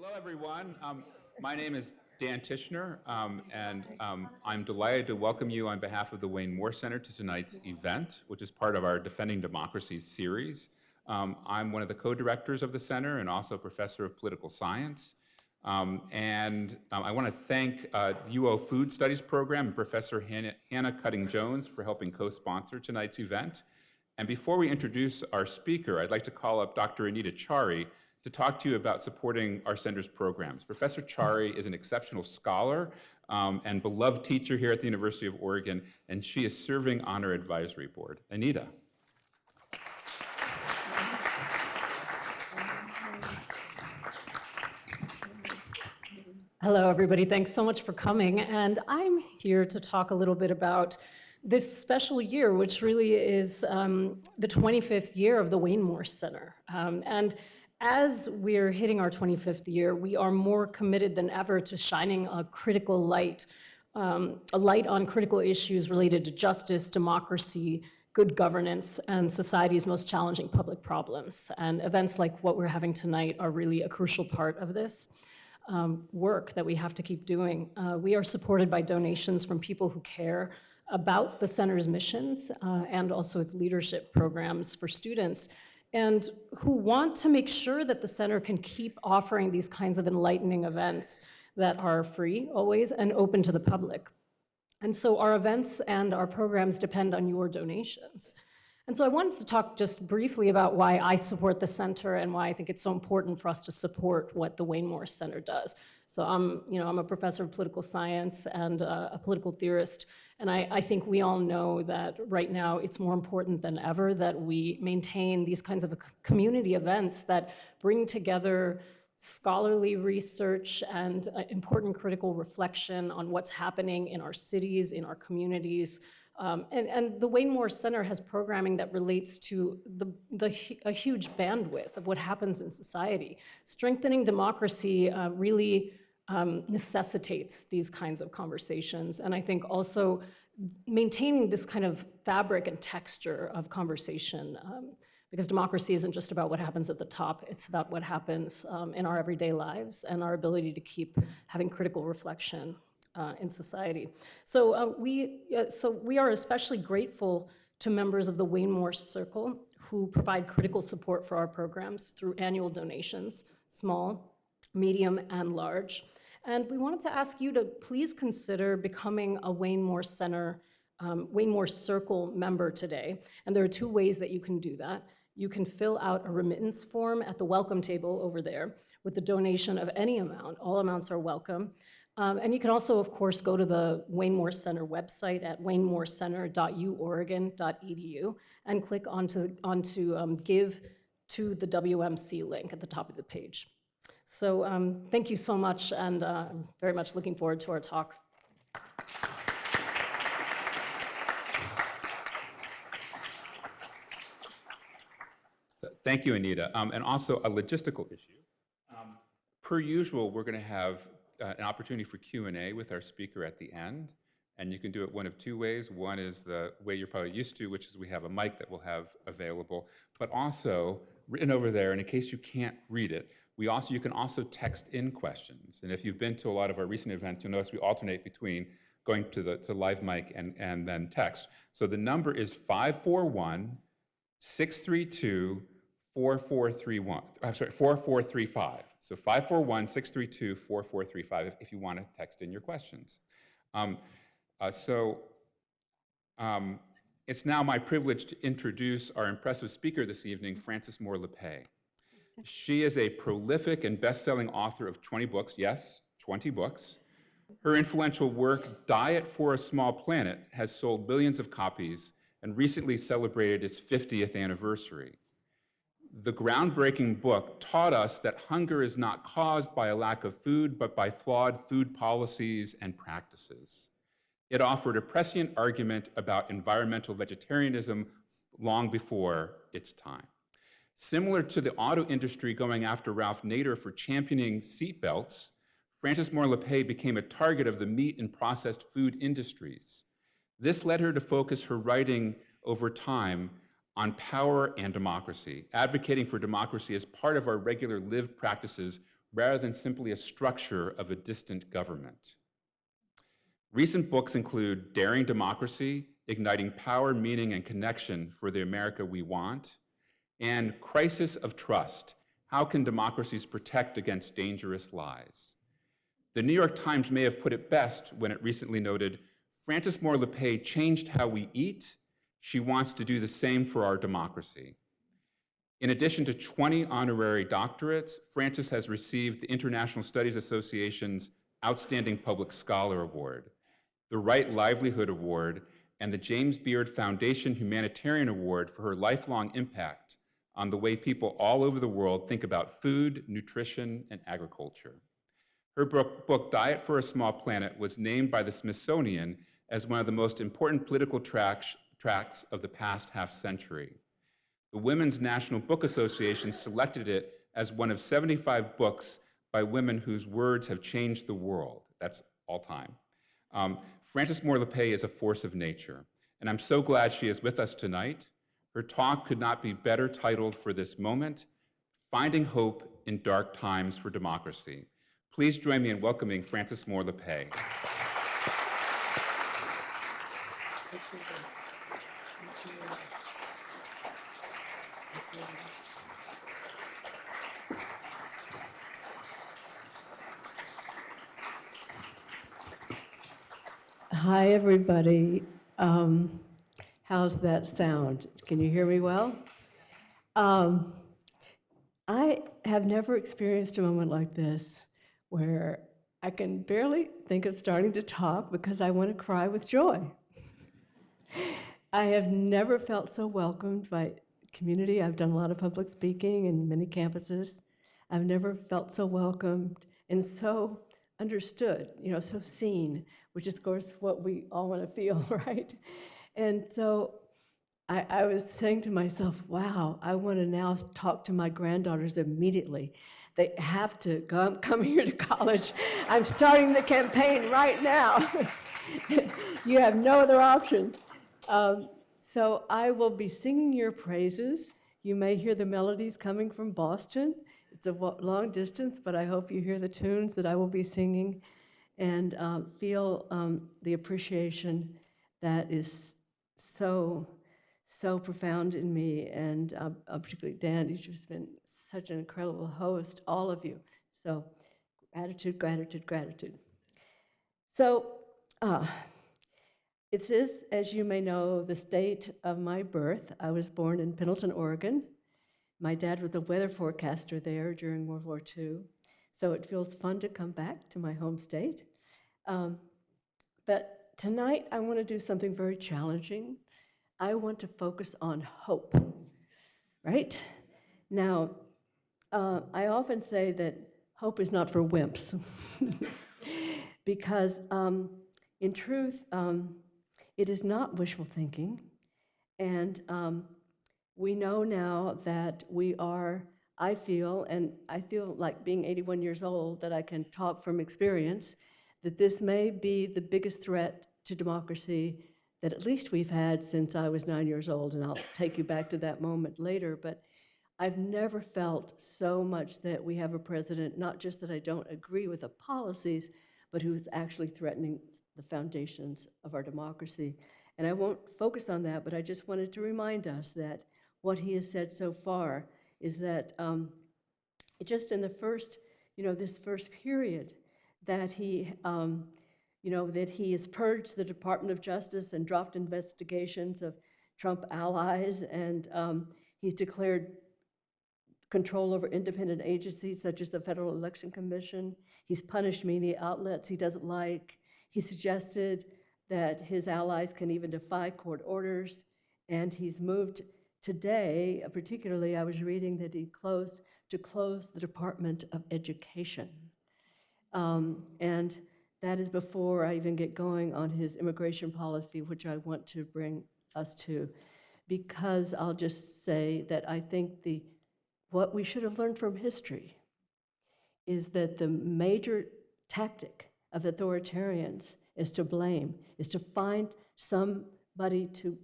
Hello, everyone. My name is Dan Tishner, and I'm delighted to welcome you on behalf of the Wayne Moore Center to tonight's event, which is part of our Defending Democracy series. I'm one of the co-directors of the center and also a professor of political science. I want to thank UO Food Studies Program and Professor Hannah Cutting-Jones for helping co-sponsor tonight's event. And before we introduce our speaker, I'd like to call up Dr. Anita Chari to talk to you about supporting our center's programs. Professor Chari is an exceptional scholar and beloved teacher here at the University of Oregon, and she is serving on our advisory board. Anita. Hello, everybody. Thanks so much for coming. And I'm here to talk a little bit about this special year, which really is the 25th year of the Wayne Moore Center. And as we're hitting our 25th year, we are more committed than ever to shining a critical light, a light on critical issues related to justice, democracy, good governance, and society's most challenging public problems. And events like what we're having tonight are really a crucial part of this work that we have to keep doing. We are supported by donations from people who care about the center's missions and also its leadership programs for students, and who want to make sure that the center can keep offering these kinds of enlightening events that are free always and open to the public. And so our events and our programs depend on your donations. And so I wanted to talk just briefly about why I support the center and why I think it's so important for us to support what the Wayne Moore Center does. So I'm a professor of political science and a political theorist, and I think we all know that right now it's more important than ever that we maintain these kinds of community events that bring together scholarly research and important critical reflection on what's happening in our cities, in our communities. And the Wayne Moore Center has programming that relates to a huge bandwidth of what happens in society. Strengthening democracy really necessitates these kinds of conversations. And I think also maintaining this kind of fabric and texture of conversation, because democracy isn't just about what happens at the top, it's about what happens in our everyday lives and our ability to keep having critical reflection in society. So we are especially grateful to members of the Wayne Moore Circle who provide critical support for our programs through annual donations, small, medium, and large. And we wanted to ask you to please consider becoming a Wayne Moore Center, Wayne Moore Circle member today. And there are two ways that you can do that. You can fill out a remittance form at the welcome table over there with the donation of any amount. All amounts are welcome. And you can also, of course, go to the Wayne Moore Center website at waynemorecenter.uoregon.edu and click onto Give to the WMC link at the top of the page. So thank you so much, and I'm very much looking forward to our talk. Thank you, Anita. And also a logistical issue. Per usual, we're going to have an opportunity for Q&A with our speaker at the end, and you can do it one of two ways. One is the way you're probably used to, which is we have a mic that we'll have available, but also written over there, and in case you can't read it, you can also text in questions. And if you've been to a lot of our recent events, you'll notice we alternate between going to the live mic and then text. So the number is 541-632-4431. I'm sorry, 4435. So 541-632-4435 if you want to text in your questions. It's now my privilege to introduce our impressive speaker this evening, Frances Moore Lappé. She is a prolific and best-selling author of 20 books, yes, 20 books. Her influential work, Diet for a Small Planet, has sold billions of copies and recently celebrated its 50th anniversary. The groundbreaking book taught us that hunger is not caused by a lack of food, but by flawed food policies and practices. It offered a prescient argument about environmental vegetarianism long before its time. Similar to the auto industry going after Ralph Nader for championing seatbelts, Frances Moore Lappé became a target of the meat and processed food industries. This led her to focus her writing over time on power and democracy, advocating for democracy as part of our regular lived practices rather than simply a structure of a distant government. Recent books include Daring Democracy, Igniting Power, Meaning, and Connection for the America We Want, and Crisis of Trust, How Can Democracies Protect Against Dangerous Lies? The New York Times may have put it best when it recently noted, Frances Moore Lappé changed how we eat. She wants to do the same for our democracy. In addition to 20 honorary doctorates, Frances has received the International Studies Association's Outstanding Public Scholar Award, the Right Livelihood Award, and the James Beard Humanitarian Award for her lifelong impact on the way people all over the world think about food, nutrition, and agriculture. Her book, Diet for a Small Planet, was named by the Smithsonian as one of the most important political tracts of the past half-century. The Women's National Book Association selected it as one of 75 books by women whose words have changed the world. That's all time. Frances Moore Lappé is a force of nature, and I'm so glad she is with us tonight. Her talk could not be better titled for this moment, Finding Hope in Dark Times for Democracy. Please join me in welcoming Frances Moore Lappé. Hi, everybody. How's that sound? Can you hear me well? I have never experienced a moment like this where I can barely think of starting to talk because I want to cry with joy. I have never felt so welcomed by community. I've done a lot of public speaking in many campuses. I've never felt so welcomed and so understood, so seen, which is, of course, what we all want to feel, right? And so I was saying to myself, wow, I want to now talk to my granddaughters immediately. They have to come here to college. I'm starting the campaign right now. You have no other options. So I will be singing your praises. You may hear the melodies coming from Boston. It's a long distance, but I hope you hear the tunes that I will be singing and feel the appreciation that is so profound in me. And particularly Dan, you've just been such an incredible host, all of you. So gratitude, gratitude, gratitude. So it is, as you may know, the state of my birth. I was born in Pendleton, Oregon. My dad was a weather forecaster there during World War II, so it feels fun to come back to my home state. But tonight, I want to do something very challenging. I want to focus on hope, right? Now, I often say that hope is not for wimps, because in truth, it is not wishful thinking, and we know now that we are, I feel like being 81 years old, that I can talk from experience, that this may be the biggest threat to democracy that at least we've had since I was 9 years old, and I'll take you back to that moment later, but I've never felt so much that we have a president, not just that I don't agree with the policies, but who's actually threatening the foundations of our democracy. And I won't focus on that, but I just wanted to remind us that what he has said so far is that just in the first, this first period, that he, that he has purged the Department of Justice and dropped investigations of Trump allies, and he's declared control over independent agencies such as the Federal Election Commission. He's punished media outlets he doesn't like. He suggested that his allies can even defy court orders, and he's moved today, particularly I was reading that he closed the Department of Education. And that is before I even get going on his immigration policy, which I want to bring us to, because I'll just say that I think what we should have learned from history is that the major tactic of authoritarians is to blame, is to find somebody to,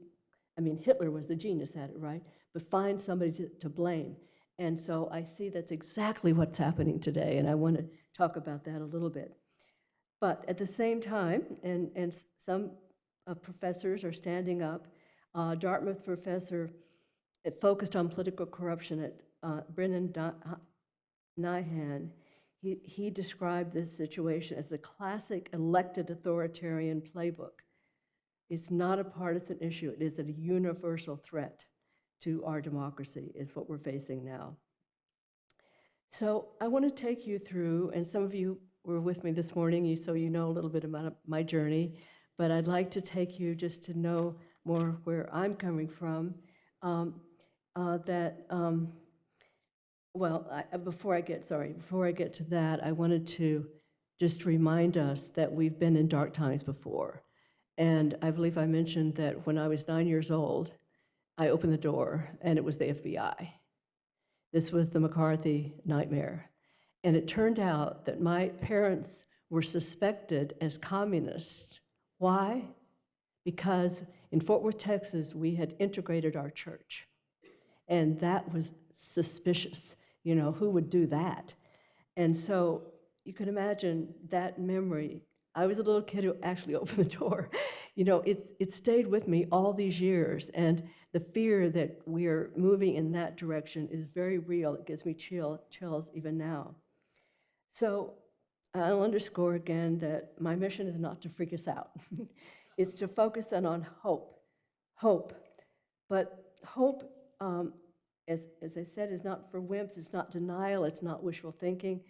Hitler was the genius at it, right? But find somebody to blame. And so I see that's exactly what's happening today, and I want to talk about that a little bit. But at the same time, and some professors are standing up, Dartmouth professor focused on political corruption at Brennan Nyhan, he described this situation as the classic elected authoritarian playbook. It's not a partisan issue, it is a universal threat to our democracy, is what we're facing now. So I want to take you through, and some of you were with me this morning, so you know a little bit about my journey, but I'd like to take you just to know more where I'm coming from. Before I get to that, I wanted to just remind us that we've been in dark times before. And I believe I mentioned that when I was 9 years old, I opened the door, and it was the FBI. This was the McCarthy nightmare. And it turned out that my parents were suspected as communists. Why? Because in Fort Worth, Texas, we had integrated our church. And that was suspicious. You know, who would do that? And so you can imagine that memory. I was a little kid who actually opened the door. You know, it stayed with me all these years, and the fear that we are moving in that direction is very real. It gives me chills even now. So I'll underscore again that my mission is not to freak us out. It's to focus on hope. But hope, as I said, is not for wimps. It's not denial. It's not wishful thinking.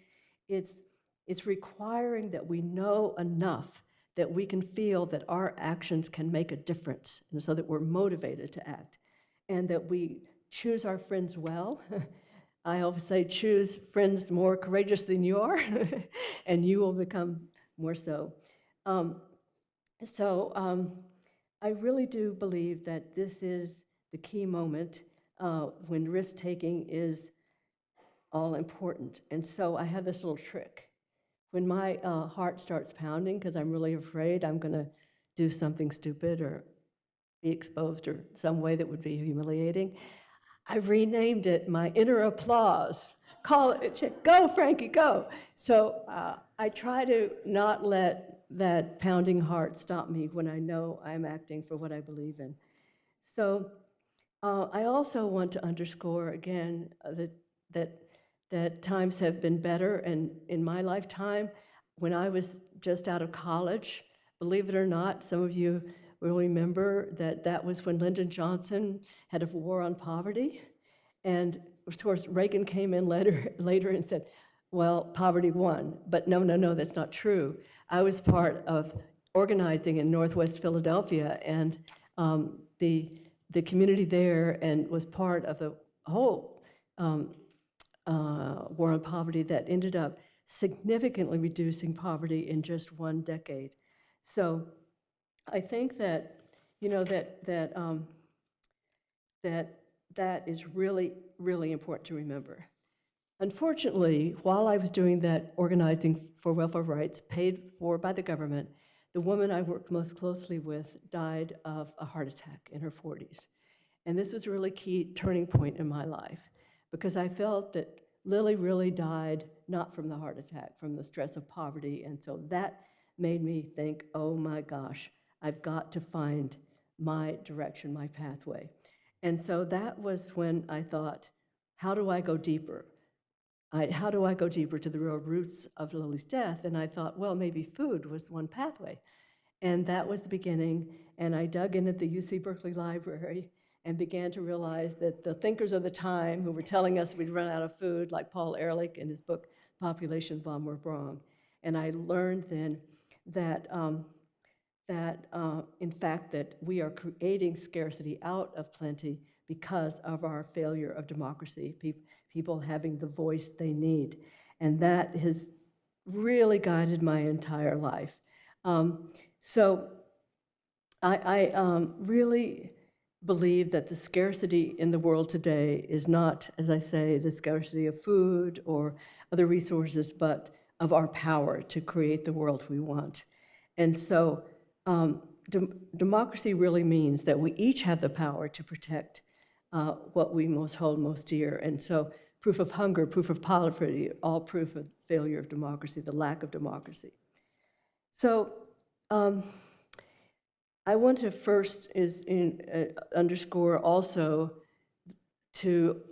It's requiring that we know enough that we can feel that our actions can make a difference, and so that we're motivated to act, and that we choose our friends well. I always say, choose friends more courageous than you are, and you will become more so. I really do believe that this is the key moment when risk-taking is all important. And so I have this little trick. When my heart starts pounding, because I'm really afraid I'm going to do something stupid or be exposed or some way that would be humiliating, I've renamed it my inner applause. Call it, go Frankie, go. So I try to not let that pounding heart stop me when I know I'm acting for what I believe in. So I also want to underscore again that times have been better, and in my lifetime, when I was just out of college, believe it or not, some of you will remember that was when Lyndon Johnson had a war on poverty, and of course Reagan came in later and said, well, poverty won, but no, that's not true. I was part of organizing in Northwest Philadelphia, and the community there, and was part of the whole war on poverty that ended up significantly reducing poverty in just one decade. So I think that, you know, that is really, really important to remember. Unfortunately, while I was doing that organizing for welfare rights paid for by the government, the woman I worked most closely with died of a heart attack in her 40s. And this was a really key turning point in my life, because I felt that Lily really died not from the heart attack, from the stress of poverty. And so that made me think, oh my gosh, I've got to find my direction, my pathway. And so that was when I thought, how do I go deeper? How do I go deeper to the real roots of Lily's death? And I thought, well, maybe food was one pathway. And that was the beginning. And I dug in at the UC Berkeley Library and began to realize that the thinkers of the time who were telling us we'd run out of food, like Paul Ehrlich in his book, Population Bomb, were wrong. And I learned then that, in fact, that we are creating scarcity out of plenty because of our failure of democracy, people having the voice they need. And that has really guided my entire life. So I really believe that the scarcity in the world today is not, as I say, the scarcity of food or other resources, but of our power to create the world we want. And so democracy really means that we each have the power to protect what we hold most dear. And so proof of hunger, proof of poverty, all proof of failure of democracy, the lack of democracy. So I want to first underscore also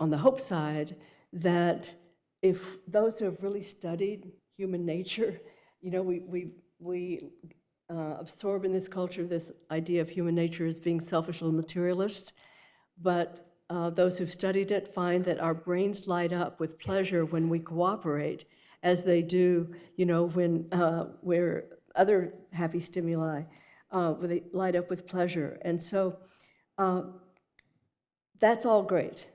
on the hope side, that if those who have really studied human nature, you know, we absorb in this culture this idea of human nature as being selfish and materialist, but those who've studied it find that our brains light up with pleasure when we cooperate, as they do, you know, when we're other happy stimuli, when they light up with pleasure. And so that's all great.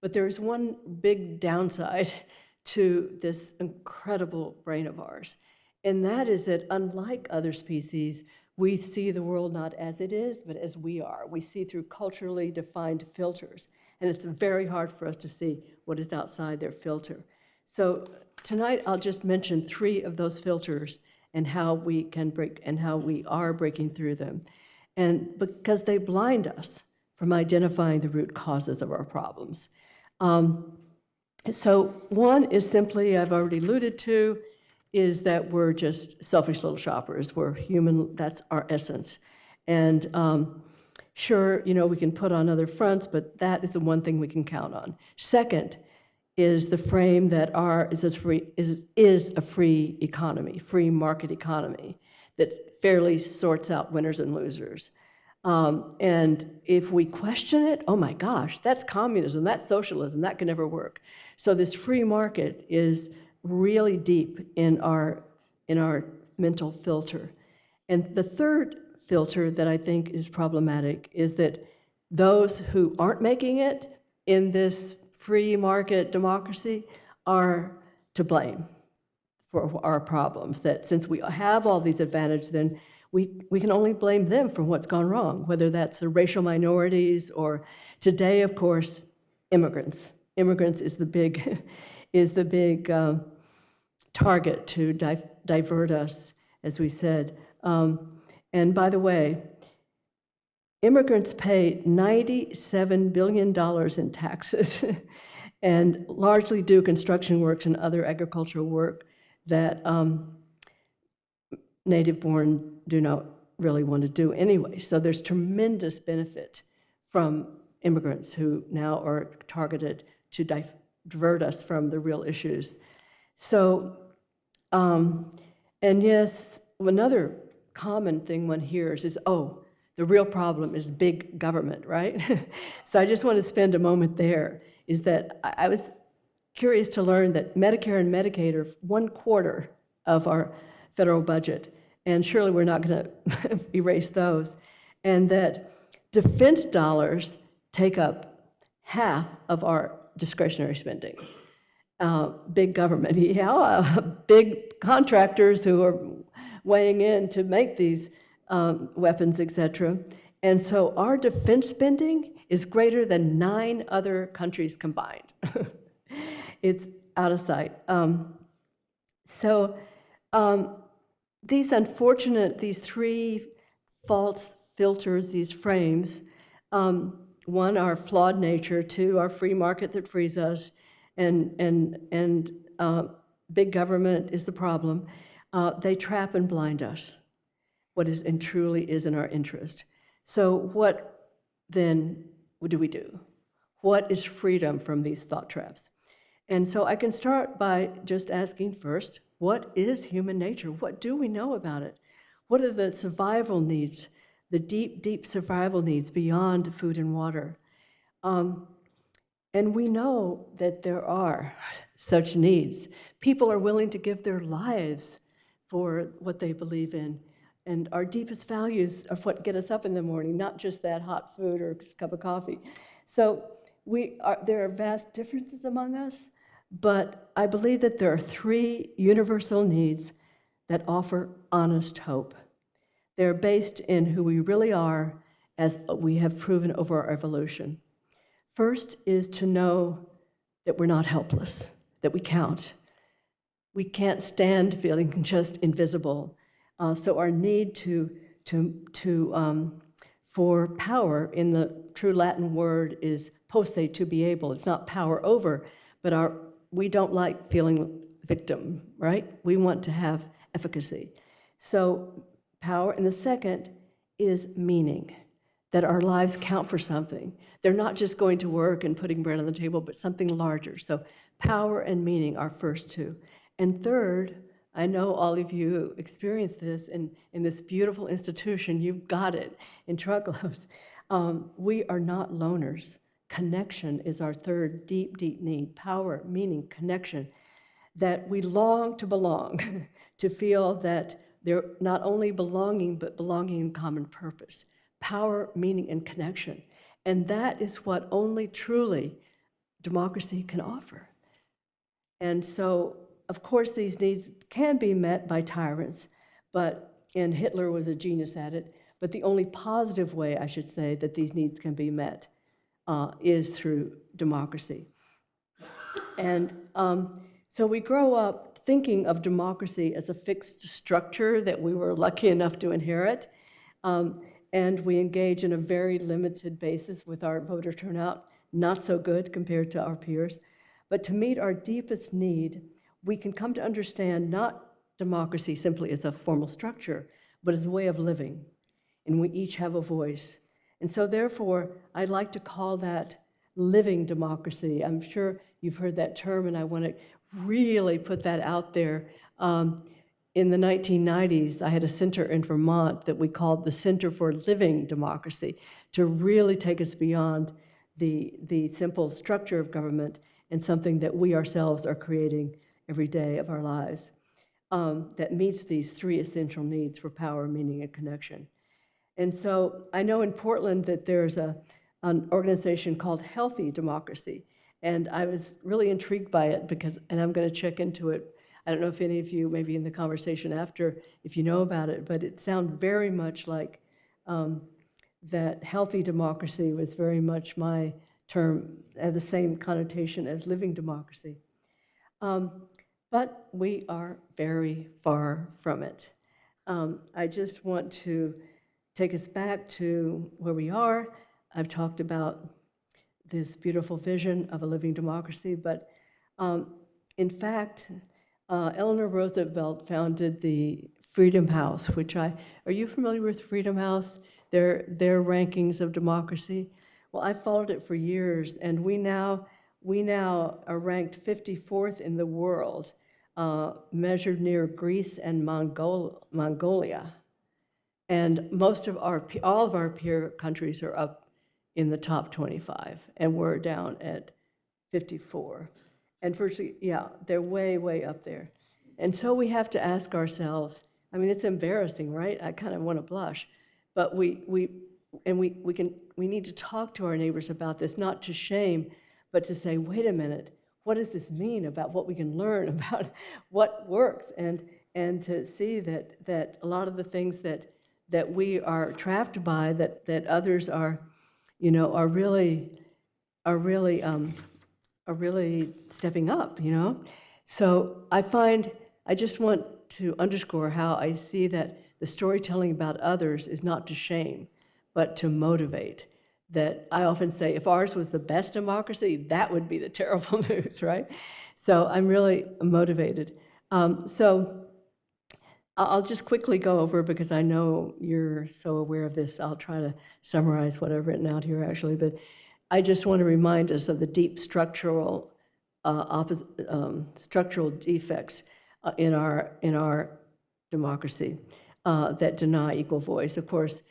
But there's one big downside to this incredible brain of ours. And that is that unlike other species, we see the world not as it is, but as we are. We see through culturally defined filters. And it's very hard for us to see what is outside their filter. So tonight I'll just mention 3 of those filters and how we can break, and how we are breaking through them. And because they blind us from identifying the root causes of our problems. So one is simply, I've already alluded to, is that we're just selfish little shoppers. We're human, that's our essence. And sure, you know, we can put on other fronts, but that is the one thing we can count on. Second is the frame that is a free economy, free market economy, that fairly sorts out winners and losers. And if we question it, oh my gosh, that's communism, that's socialism, that can never work. So this free market is really deep in our mental filter. And the third filter that I think is problematic is that those who aren't making it in this free market democracy are to blame for our problems. That since we have all these advantages, then we can only blame them for what's gone wrong, whether that's the racial minorities or today, of course, immigrants. Immigrants is the big, target to divert us, as we said. And by the way, immigrants pay $97 billion in taxes and largely do construction works and other agricultural work that native-born do not really want to do anyway. So there's tremendous benefit from immigrants who now are targeted to divert us from the real issues. So, and yes, another common thing one hears is, oh, the real problem is big government, right? So I just want to spend a moment there, is that I was curious to learn that Medicare and Medicaid are 1/4 of our federal budget, and surely we're not going to erase those, and that defense dollars take up half of our discretionary spending. Big government, big contractors who are weighing in to make these weapons, etc. And so our defense spending is greater than 9 other countries combined. It's out of sight. These 3 false filters, these frames, 1, our flawed nature, 2, our free market that frees us, and big government is the problem. They trap and blind us, what is and truly is in our interest. So what then do we do? What is freedom from these thought traps? And so I can start by just asking first, what is human nature? What do we know about it? What are the survival needs, the deep, deep survival needs beyond food and water? And we know that there are such needs. People are willing to give their lives for what they believe in. And our deepest values are what get us up in the morning, not just that hot food or cup of coffee. So there are vast differences among us, but I believe that there are 3 universal needs that offer honest hope. They're based in who we really are, as we have proven over our evolution. First is to know that we're not helpless, that we count. We can't stand feeling just invisible. So our need for power, in the true Latin word, is posse, to be able. It's not power over, but our we don't like feeling victim, right? We want to have efficacy. So power, and the second is meaning, that our lives count for something. They're not just going to work and putting bread on the table, but something larger. So power and meaning are first two. And third, I know all of you experience this in this beautiful institution. You've got it in truckloads. We are not loners. Connection is our third deep, deep need. Power, meaning, connection. That we long to belong, to feel that they're not only belonging, but belonging in common purpose. Power, meaning, and connection. And that is what only truly democracy can offer. And so, of course, these needs can be met by tyrants, and Hitler was a genius at it, but the only positive way, I should say, that these needs can be met is through democracy. And so we grow up thinking of democracy as a fixed structure that we were lucky enough to inherit. And we engage in a very limited basis with our voter turnout, not so good compared to our peers. But to meet our deepest need, we can come to understand not democracy simply as a formal structure, but as a way of living. And we each have a voice. And so therefore, I'd like to call that living democracy. I'm sure you've heard that term, and I want to really put that out there. In the 1990s, I had a center in Vermont that we called the Center for Living Democracy, to really take us beyond the simple structure of government and something that we ourselves are creating every day of our lives that meets these three essential needs for power, meaning, and connection. And so I know in Portland that there's an organization called Healthy Democracy, and I was really intrigued by it and I'm going to check into it. I don't know if any of you, maybe in the conversation after, if you know about it, but it sounds very much like that healthy democracy was very much my term, had the same connotation as living democracy. But we are very far from it. I just want to take us back to where we are. I've talked about this beautiful vision of a living democracy, but in fact, Eleanor Roosevelt founded the Freedom House, are you familiar with Freedom House? Their rankings of democracy? Well, I followed it for years, and we now are ranked 54th in the world, measured near Greece and Mongolia. And all of our peer countries are up in the top 25, and we're down at 54. And virtually, yeah, they're way, way up there. And so we have to ask ourselves, I mean, it's embarrassing, right? I kind of want to blush. But we need to talk to our neighbors about this, not to shame, but to say, wait a minute, what does this mean about what we can learn about what works? And to see that a lot of the things that we are trapped by, that others are really stepping up, So I just want to underscore how I see that the storytelling about others is not to shame, but to motivate. That I often say, if ours was the best democracy, that would be the terrible news, right? So I'm really motivated. So I'll just quickly go over, because I know you're so aware of this, I'll try to summarize what I've written out here actually, but I just want to remind us of the deep structural defects in our democracy that deny equal voice. Of course,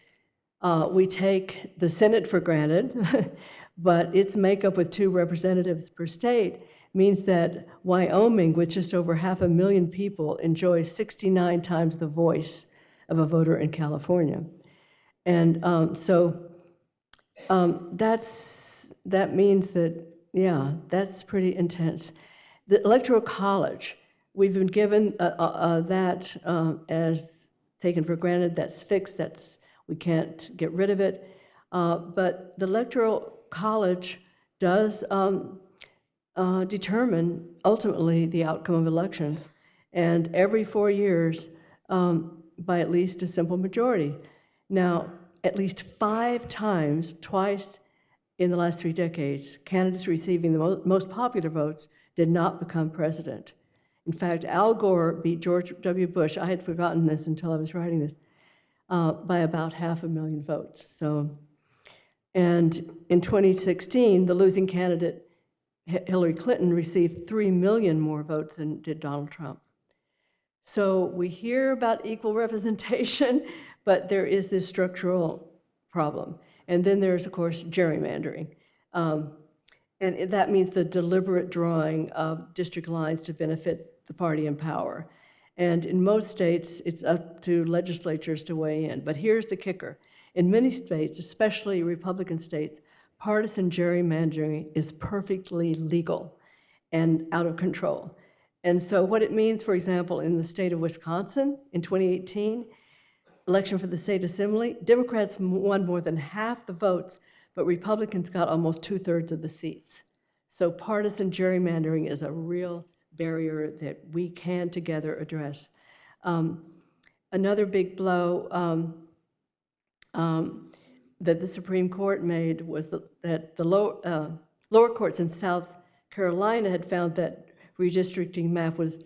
we take the Senate for granted, but its makeup with 2 representatives per state means that Wyoming, with just over 500,000 people, enjoys 69 times the voice of a voter in California. And that means that, yeah, that's pretty intense. The Electoral College, we've been given that as taken for granted, that's fixed, we can't get rid of it. But the Electoral College does determine ultimately the outcome of elections, and every 4 years by at least a simple majority. Now, at least 5 times, twice in the last 3 decades, candidates receiving the most popular votes did not become president. In fact, Al Gore beat George W. Bush, I had forgotten this until I was writing this, by about 500,000 votes. So, and in 2016, the losing candidate, Hillary Clinton, received 3 million more votes than did Donald Trump. So we hear about equal representation, but there is this structural problem. And then there's, of course, gerrymandering. And that means the deliberate drawing of district lines to benefit the party in power. And in most states, it's up to legislatures to weigh in. But here's the kicker. In many states, especially Republican states, partisan gerrymandering is perfectly legal and out of control. And so what it means, for example, in the state of Wisconsin in 2018, election for the state assembly, Democrats won more than half the votes, but Republicans got almost 2/3 of the seats. So partisan gerrymandering is a real barrier that we can together address. Another big blow that the Supreme Court made was that the lower courts in South Carolina had found that a redistricting map was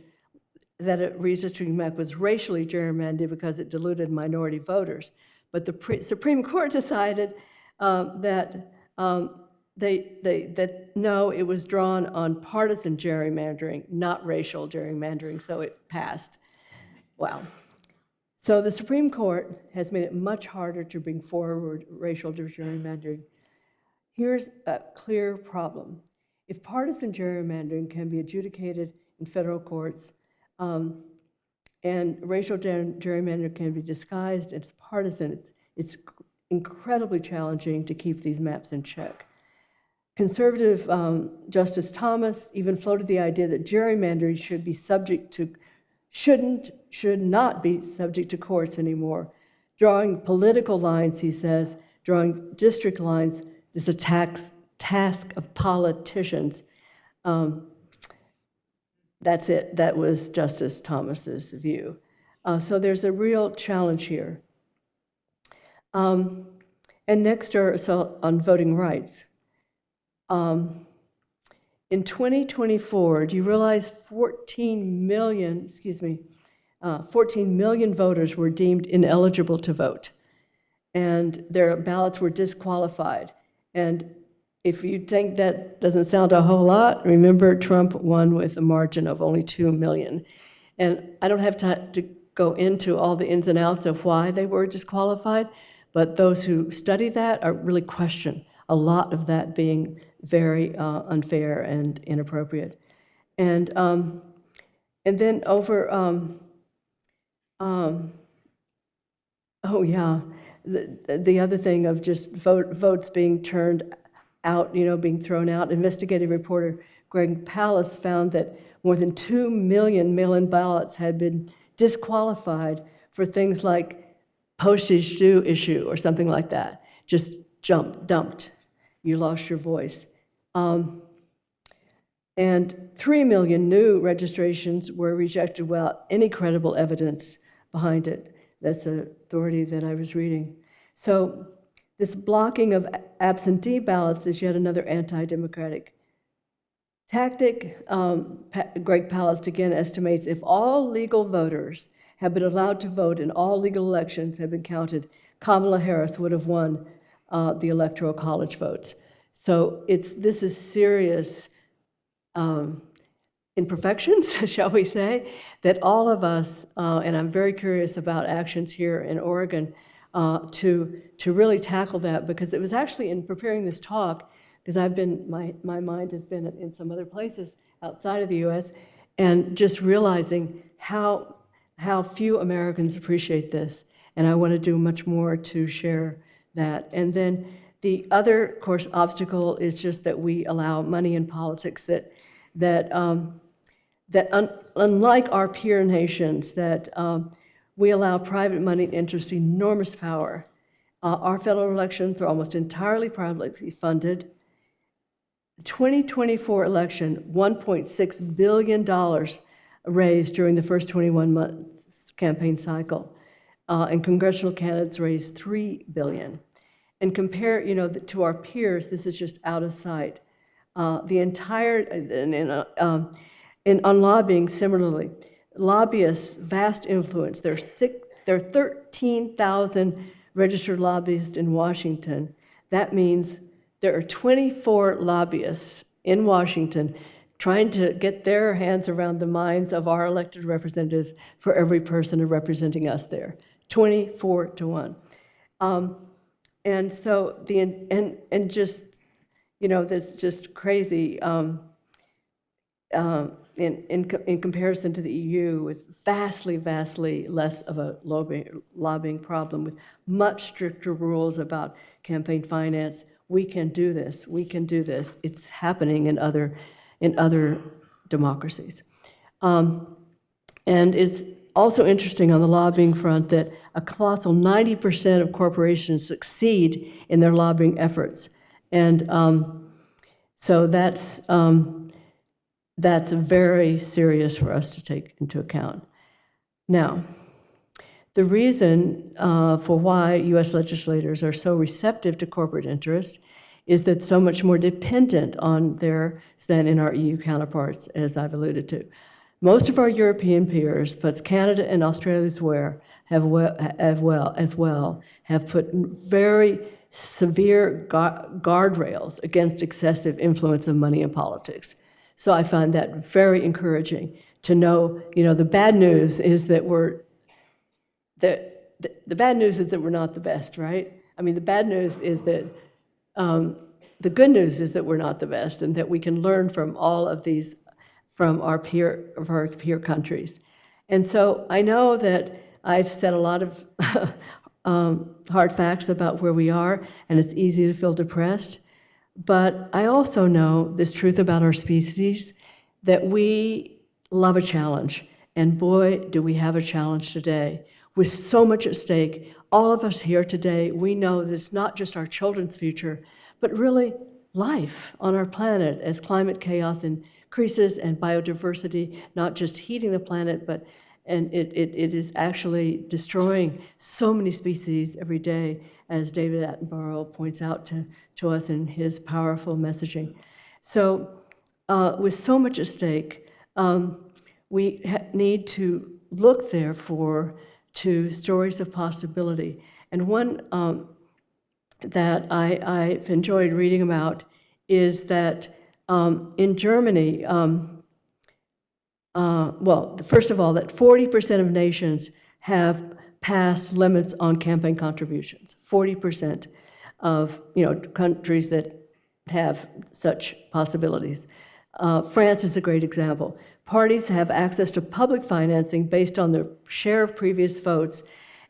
racially gerrymandered because it diluted minority voters. But the Supreme Court decided that no, it was drawn on partisan gerrymandering, not racial gerrymandering, so it passed. Wow. So the Supreme Court has made it much harder to bring forward racial gerrymandering. Here's a clear problem. If partisan gerrymandering can be adjudicated in federal courts, and racial gerrymandering can be disguised as partisan, it's incredibly challenging to keep these maps in check. Conservative Justice Thomas even floated the idea that gerrymandering should not be subject to courts anymore. Drawing political lines, he says, drawing district lines is a task of politicians. That's it. That was Justice Thomas's view. So there's a real challenge here. And next are on voting rights. In 2024, do you realize 14 million voters were deemed ineligible to vote, and their ballots were disqualified. And if you think that doesn't sound a whole lot, remember Trump won with a margin of only 2 million. And I don't have time to go into all the ins and outs of why they were disqualified, but those who study that are really question a lot of that being very unfair and inappropriate. And then over, the other thing of just votes being turned out, being thrown out. Investigative reporter Greg Pallas found that more than 2 million mail-in ballots had been disqualified for things like postage due issue or something like that. Just dumped. You lost your voice. And 3 million new registrations were rejected without any credible evidence behind it. That's an authority that I was reading. So this blocking of absentee ballots is yet another anti-democratic tactic. Greg Palast again estimates if all legal voters have been allowed to vote and all legal elections have been counted, Kamala Harris would have won the Electoral College votes. So this is serious imperfections, shall we say, that all of us, and I'm very curious about actions here in Oregon, to really tackle that, because it was actually in preparing this talk, because my mind has been in some other places outside of the US, and just realizing how few Americans appreciate this, and I want to do much more to share that. And then the other, of course, obstacle is just that we allow money in politics that unlike our peer nations, that we allow private money and interest enormous power. Our federal elections are almost entirely privately funded. The 2024 election, $1.6 billion raised during the first 21 months campaign cycle, and congressional candidates raised $3 billion. And compare, to our peers, this is just out of sight. The entire, on lobbying, similarly, lobbyists, vast influence. There are 13,000 registered lobbyists in Washington. That means there are 24 lobbyists in Washington trying to get their hands around the minds of our elected representatives for every person representing us there, 24 to 1. And so and just, you know, that's just crazy in comparison to the EU, with vastly less of a lobbying problem, with much stricter rules about campaign finance. We can do this. We can do this. It's happening in other democracies. And it's also interesting on the lobbying front that a colossal 90% of corporations succeed in their lobbying efforts. And so that's very serious for us to take into account. Now, the reason for why U.S. legislators are so receptive to corporate interest is that so much more dependent on theirs than in our EU counterparts, as I've alluded to. Most of our European peers, but Canada and Australia as well, have put very severe guardrails against excessive influence of money in politics. So I find that very encouraging to know, you know, the bad news is that the bad news is that we're not the best, right? I mean, the bad news is that the good news is that we're not the best, and that we can learn from all of these, from our peer countries. And so I know that I've said a lot of hard facts about where we are, and it's easy to feel depressed. But I also know this truth about our species, that we love a challenge. And boy, do we have a challenge today. With so much at stake, all of us here today, we know that it's not just our children's future, but really life on our planet as climate chaos increases and biodiversity, not just heating the planet, but it is actually destroying so many species every day, as David Attenborough points out to us in his powerful messaging. So with so much at stake, we need to look therefore to stories of possibility. And one that I've enjoyed reading about is that in Germany, well, first of all, that 40% of nations have passed limits on campaign contributions. 40% of countries that have such possibilities. France is a great example. Parties have access to public financing based on their share of previous votes,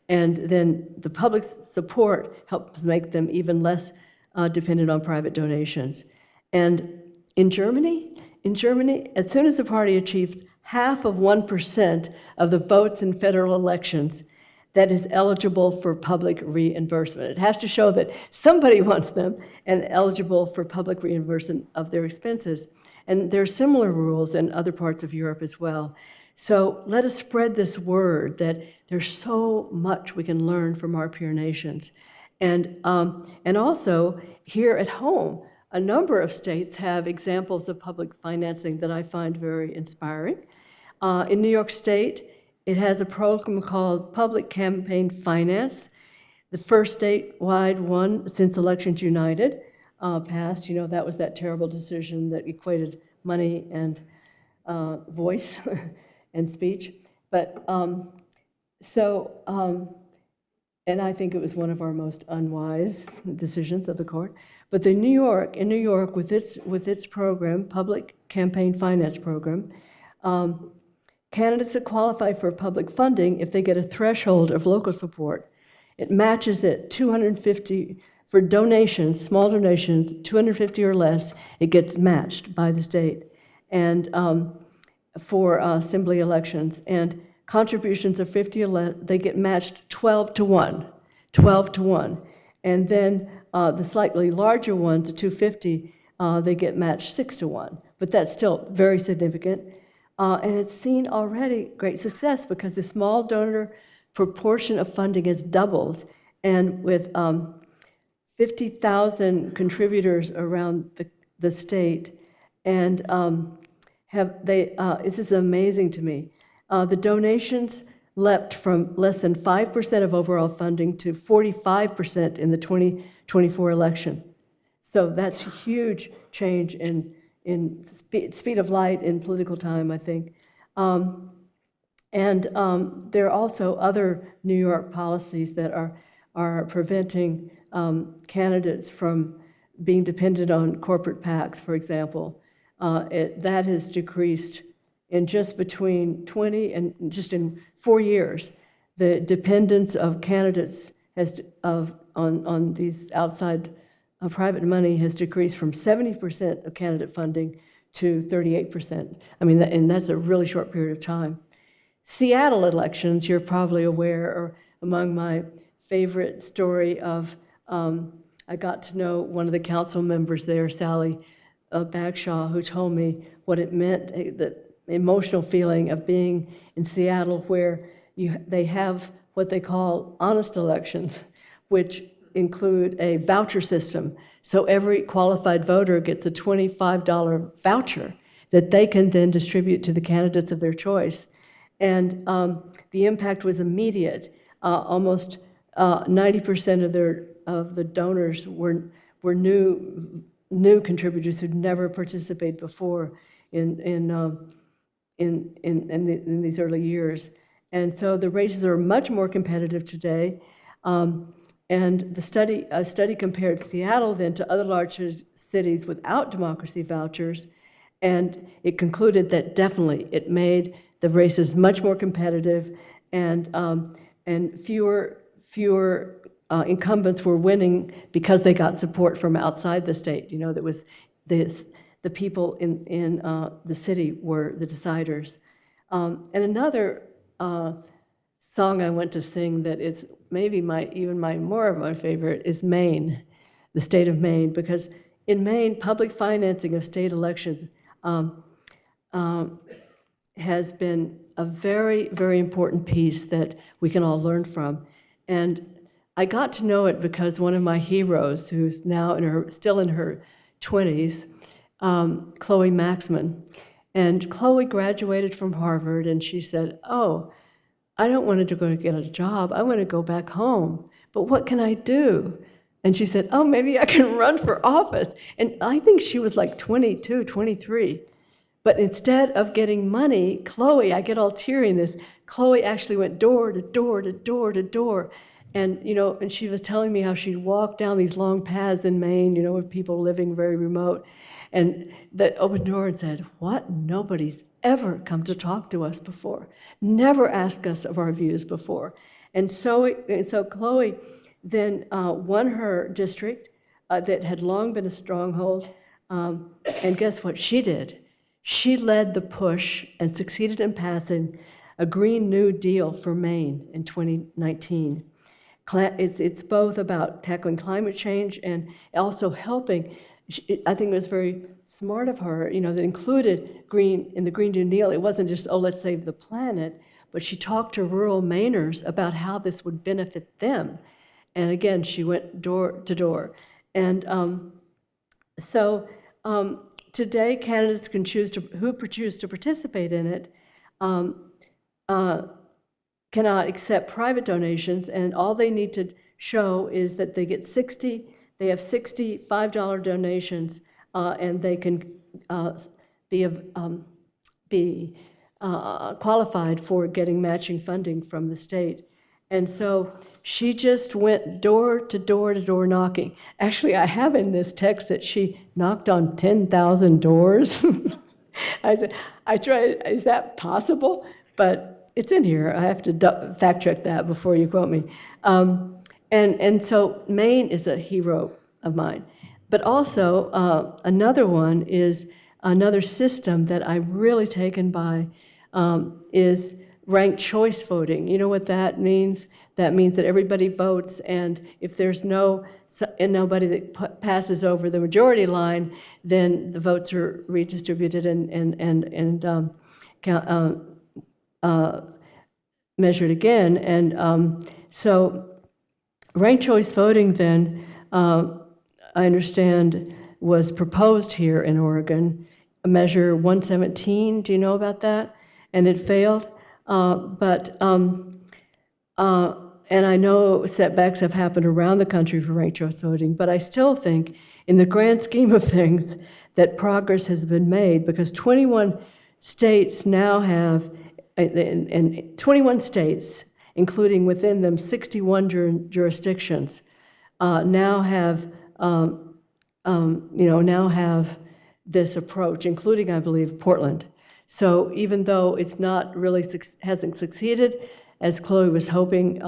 and then the public support helps make them even less dependent on private donations. And in Germany, as soon as the party achieves half of 1% of the votes in federal elections, that is eligible for public reimbursement. It has to show that somebody wants them and eligible for public reimbursement of their expenses. And there are similar rules in other parts of Europe as well. So let us spread this word that there's so much we can learn from our peer nations. And also, here at home, a number of states have examples of public financing that I find very inspiring. In New York State, it has a program called Public Campaign Finance, the first statewide one since Elections United passed. You know, that was that terrible decision that equated money and voice and speech. But and I think it was one of our most unwise decisions of the court. But in New York, with its program, Public Campaign Finance Program, candidates that qualify for public funding, if they get a threshold of local support, it matches it 250 for donations, small donations, 250 or less, it gets matched by the state. And for assembly elections, and contributions of 50 or less, they get matched 12 to 1. And then the slightly larger ones, the 250, they get matched 6 to 1. But that's still very significant. And it's seen already great success because the small donor proportion of funding has doubled. And with 50,000 contributors around the state, and this is amazing to me. The donations leapt from less than 5% of overall funding to 45% in the 2024 election. So that's a huge change in speed of light in political time, I think. There are also other New York policies that are preventing candidates from being dependent on corporate PACs, for example. That has decreased in just between 20 and just in 4 years. The dependence of candidates on these outside private money has decreased from 70% of candidate funding to 38%. I mean, and that's a really short period of time. Seattle elections, you're probably aware, are among my favorite story of, I got to know one of the council members there, Sally Bagshaw, who told me what it meant, the emotional feeling of being in Seattle, where they have what they call honest elections, which include a voucher system. So every qualified voter gets a $25 voucher that they can then distribute to the candidates of their choice. And the impact was immediate. Almost 90% of the donors were new contributors who'd never participated before in these early years. And so the races are much more competitive today. And a study compared Seattle then to other large cities without democracy vouchers, and it concluded that definitely it made the races much more competitive, and fewer incumbents were winning because they got support from outside the state. You know, that was the people in the city were the deciders. And another song I went to sing that is maybe more of my favorite is Maine, the state of Maine, because in Maine, public financing of state elections has been a very, very important piece that we can all learn from. And I got to know it because one of my heroes, who's now still in her 20s, Chloe Maxman, and Chloe graduated from Harvard, and she said, "Oh, I don't want to go get a job. I want to go back home. But what can I do?" And she said, "Oh, maybe I can run for office." And I think she was like 22, 23. But instead of getting money, Chloe, I get all teary in this, Chloe actually went door to door to door to door. And, you know, and she was telling me how she'd walk down these long paths in Maine, you know, with people living very remote. And that opened door and said, "What? Nobody's ever come to talk to us before, never asked us of our views before." And so Chloe then won her district that had long been a stronghold. And guess what she did? She led the push and succeeded in a Green New Deal for Maine in 2019. It's both about tackling climate change and also helping. I think it was very smart of her, you know, that included in the Green New Deal. It wasn't just, oh, let's save the planet, but she talked to rural Mainers about how this would benefit them. And again, she went door to door. And today, candidates can choose to participate in it, cannot accept private donations, and all they need to show is that they have $65 donations, and they can be qualified for getting matching funding from the state. And so she just went door to door to door knocking. Actually, I have in this text that she knocked on 10,000 doors. I said, I tried, is that possible? But it's in here. I have to fact check that before you quote me. And so Maine is a hero of mine. But also another one is another system that I'm really taken by is ranked choice voting. You know what that means? That means that everybody votes, and if there's nobody that passes over the majority line, then the votes are redistributed and measured again. And so ranked choice voting then, I understand was proposed here in Oregon, Measure 117. Do you know about that? And it failed. And I know setbacks have happened around the country for ranked choice voting, but I still think, in the grand scheme of things, that progress has been made, because 21 states now have, and 21 states, including within them 61 jurisdictions, now have, now have this approach, including, I believe, Portland. So even though it's not really hasn't succeeded, as Chloe was hoping,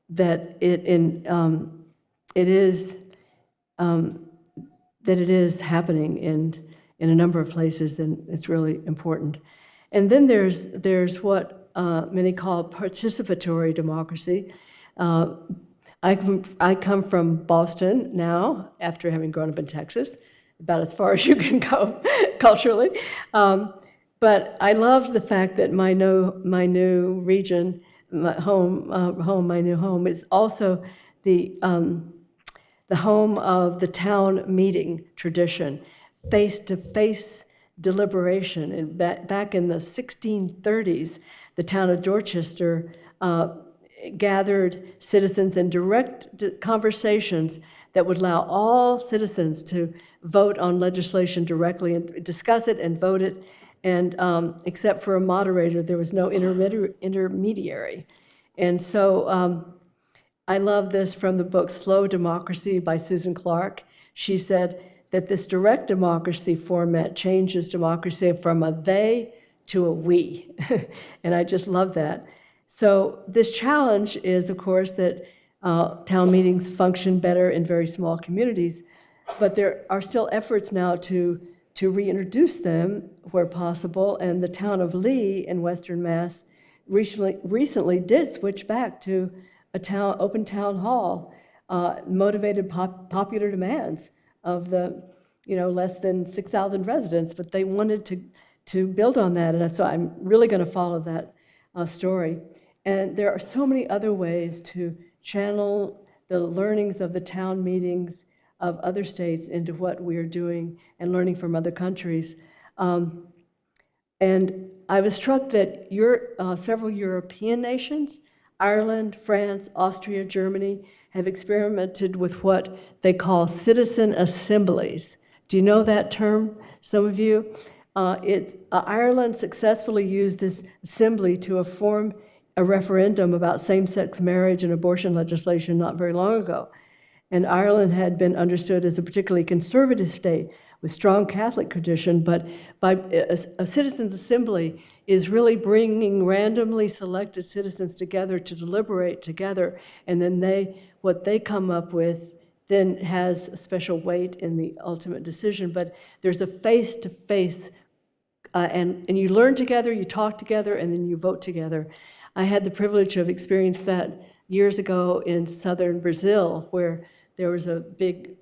that it is happening in a number of places, and it's really important. And then there's what many call participatory democracy. I come from Boston now, after having grown up in Texas, about as far as you can go culturally. But I love the fact that my new region, my new home, is also the home of the town meeting tradition, face-to-face deliberation. And back in the 1630s, the town of Dorchester gathered citizens in direct conversations that would allow all citizens to vote on legislation directly and discuss it and vote it. And except for a moderator, there was no intermediary. And so I love this from the book Slow Democracy by Susan Clark. She said that this direct democracy format changes democracy from a they to a we. And I just love that. So this challenge is, of course, that town meetings function better in very small communities, but there are still efforts now to reintroduce them where possible, and the town of Lee in Western Mass recently did switch back to a open town hall, motivated popular demands of the less than 6,000 residents, but they wanted to build on that, and so I'm really going to follow that story. And there are so many other ways to channel the learnings of the town meetings of other states into what we are doing and learning from other countries. And I was struck that several European nations, Ireland, France, Austria, Germany, have experimented with what they call citizen assemblies. Do you know that term, some of you? Ireland successfully used this assembly to form a referendum about same-sex marriage and abortion legislation not very long ago. And Ireland had been understood as a particularly conservative state with strong Catholic tradition, but by a citizens' assembly is really bringing randomly selected citizens together to deliberate together, and then what they come up with then has a special weight in the ultimate decision. But there's a face-to-face, and you learn together, you talk together, and then you vote together. I had the privilege of experiencing that years ago in southern Brazil, where there was a big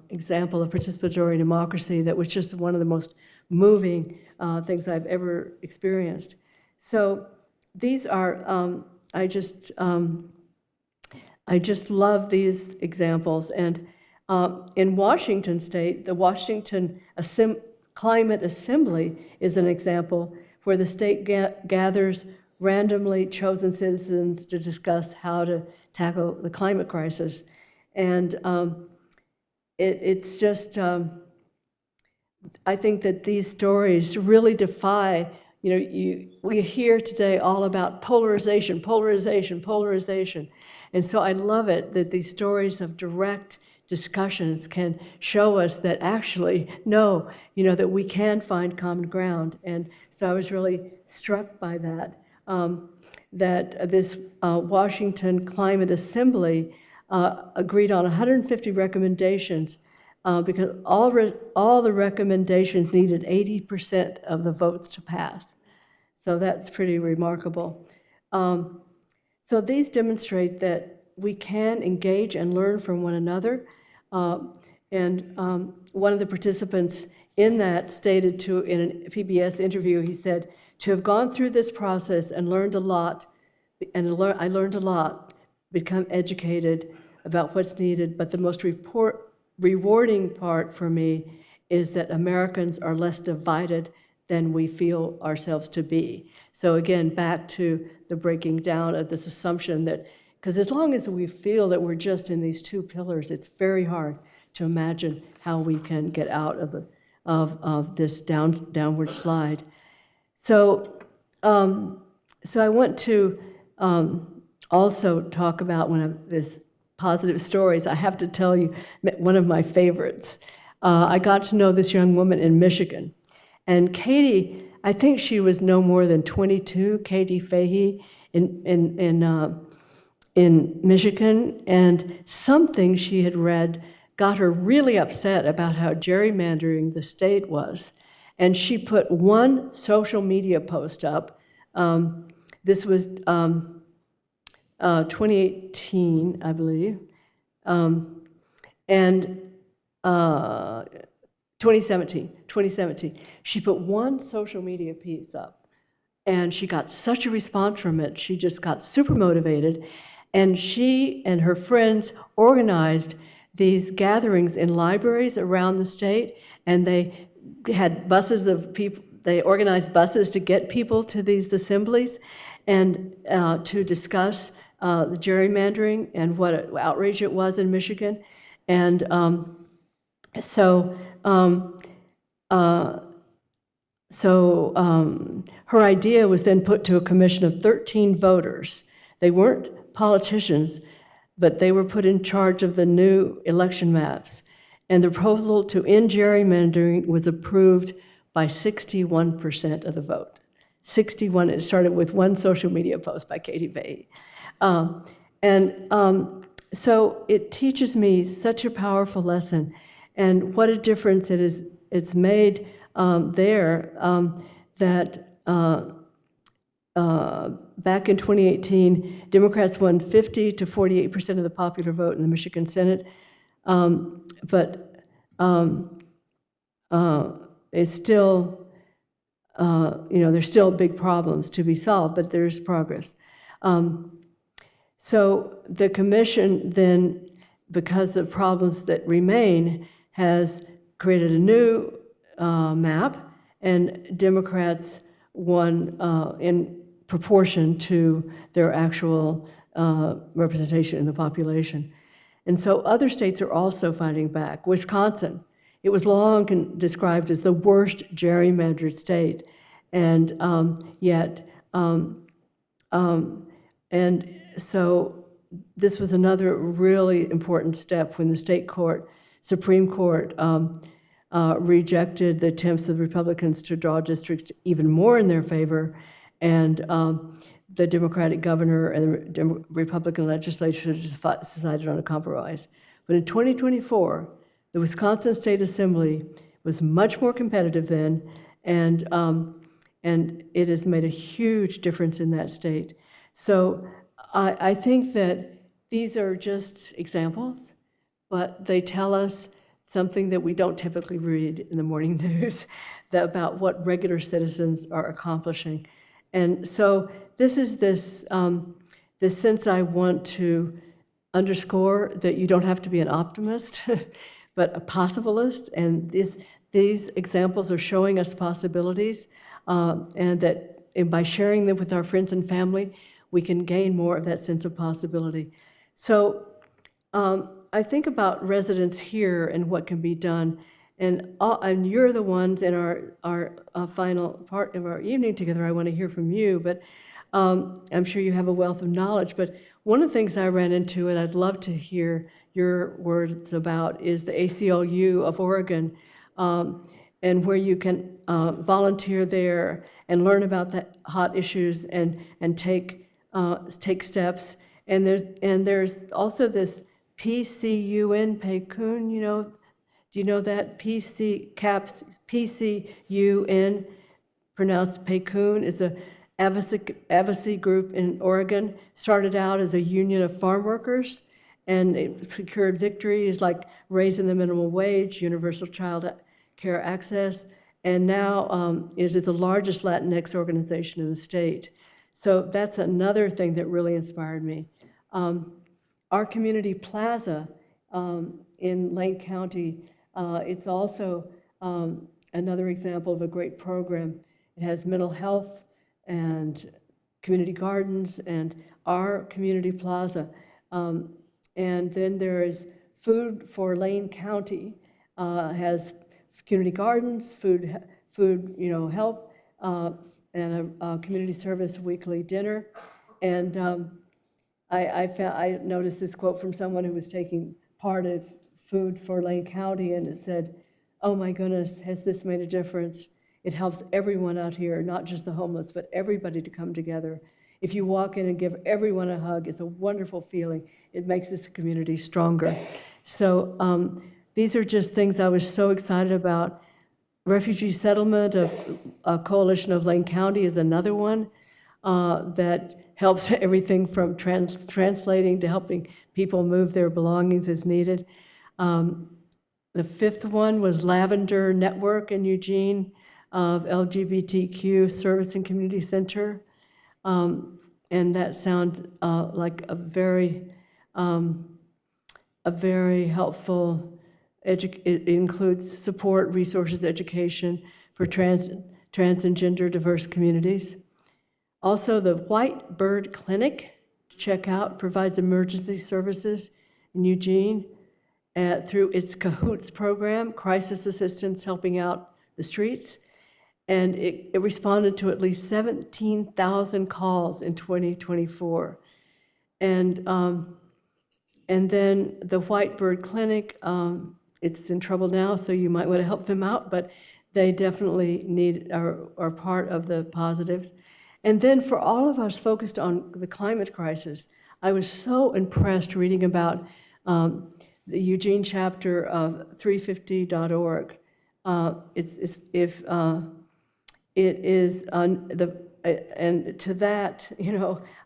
example of participatory democracy that was just one of the most moving things I've ever experienced. So these are, I just love these examples. And in Washington State, the Washington Climate Assembly is an example where the state gathers randomly chosen citizens to discuss how to tackle the climate crisis. And it's just, I think that these stories really defy, we hear today all about polarization, polarization, polarization. And so I love it that these stories of direct discussions can show us that actually, no, that we can find common ground. And so I was really struck by that. That this Washington Climate Assembly agreed on 150 recommendations because all the recommendations needed 80% of the votes to pass. So that's pretty remarkable. So these demonstrate that we can engage and learn from one another. And one of the participants in that stated in a PBS interview, he said, to have gone through this process and learned a lot, I learned a lot, become educated about what's needed, but the rewarding part for me is that Americans are less divided than we feel ourselves to be. So again, back to the breaking down of this assumption that, because as long as we feel that we're just in these two pillars, it's very hard to imagine how we can get out of this downward slide. So, so I want to also talk about one of this positive stories. I have to tell you one of my favorites. I got to know this young woman in Michigan, and Katie, I think she was no more than 22, Katie Fahey in Michigan, and something she had read got her really upset about how gerrymandering the state was. And she put one social media post up. This was 2018, I believe, and 2017. She put one social media piece up, and she got such a response from it. She just got super motivated, and she and her friends organized these gatherings in libraries around the state, and they had buses of people. They organized buses to get people to these assemblies and to discuss the gerrymandering and what an outrage it was in Michigan. And her idea was then put to a commission of 13 voters. They weren't politicians, but they were put in charge of the new election maps. And the proposal to end gerrymandering was approved by 61% of the vote. 61, it started with one social media post by Katie Fahey. So it teaches me such a powerful lesson, and what a difference it's made there that back in 2018, Democrats won 50 to 48% of the popular vote in the Michigan Senate, but it's still, there's still big problems to be solved, but there's progress. So the commission then, because of problems that remain, has created a new map, and Democrats won in proportion to their actual representation in the population. And so other states are also fighting back. Wisconsin, it was long described as the worst gerrymandered state, and so this was another really important step when the Supreme Court rejected the attempts of Republicans to draw districts even more in their favor, and the Democratic governor and the Republican legislature decided on a compromise. But in 2024, the Wisconsin State Assembly was much more competitive then, and it has made a huge difference in that state. So I think that these are just examples, but they tell us something that we don't typically read in the morning news about what regular citizens are accomplishing. And so this is this sense I want to underscore, that you don't have to be an optimist, but a possibilist, and these examples are showing us possibilities, and by sharing them with our friends and family, we can gain more of that sense of possibility. So I think about residents here and what can be done, and you're the ones in our final part of our evening together. I want to hear from you, but I'm sure you have a wealth of knowledge. But one of the things I ran into, and I'd love to hear your words about, is the ACLU of Oregon, and where you can volunteer there and learn about the hot issues and take steps. And there's also this PCUN, PCUN, do you know that? PCUN, pronounced PCUN, is a advocacy group in Oregon. Started out as a union of farm workers, and it secured victories like raising the minimum wage, universal child care access, and now is the largest Latinx organization in the state. So that's another thing that really inspired me. Our community plaza in Lane County. It's also another example of a great program. It has mental health and community gardens and our community plaza. And then there is Food for Lane County, has community gardens, food help, and a community service weekly dinner. And I noticed this quote from someone who was taking part of Food for Lane County, and it said, "Oh my goodness, has this made a difference? It helps everyone out here, not just the homeless, but everybody to come together. If you walk in and give everyone a hug, it's a wonderful feeling. It makes this community stronger." So these are just things I was so excited about. Refugee settlement of a coalition of Lane County is another one that helps everything from translating to helping people move their belongings as needed. The fifth one was Lavender Network in Eugene of LGBTQ Service and Community Center. And that sounds like a very helpful, it includes support, resources, education for trans and gender diverse communities. Also, the White Bird Clinic, check out, provides emergency services in Eugene through its CAHOOTS program, Crisis Assistance Helping Out the Streets. And it responded to at least 17,000 calls in 2024. And then the White Bird Clinic, it's in trouble now, so you might want to help them out, but they definitely are part of the positives. And then for all of us focused on the climate crisis, I was so impressed reading about the Eugene chapter of 350.org. And to that,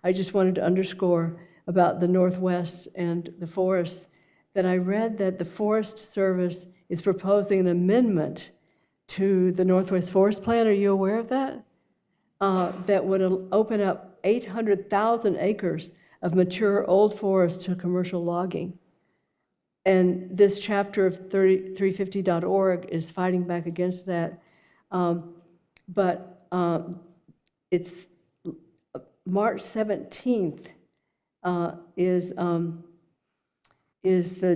I just wanted to underscore about the Northwest and the forests, that I read that the Forest Service is proposing an amendment to the Northwest Forest Plan. Are you aware of that? That would open up 800,000 acres of mature old forest to commercial logging. And this chapter of 350.org is fighting back against that. It's March 17th is the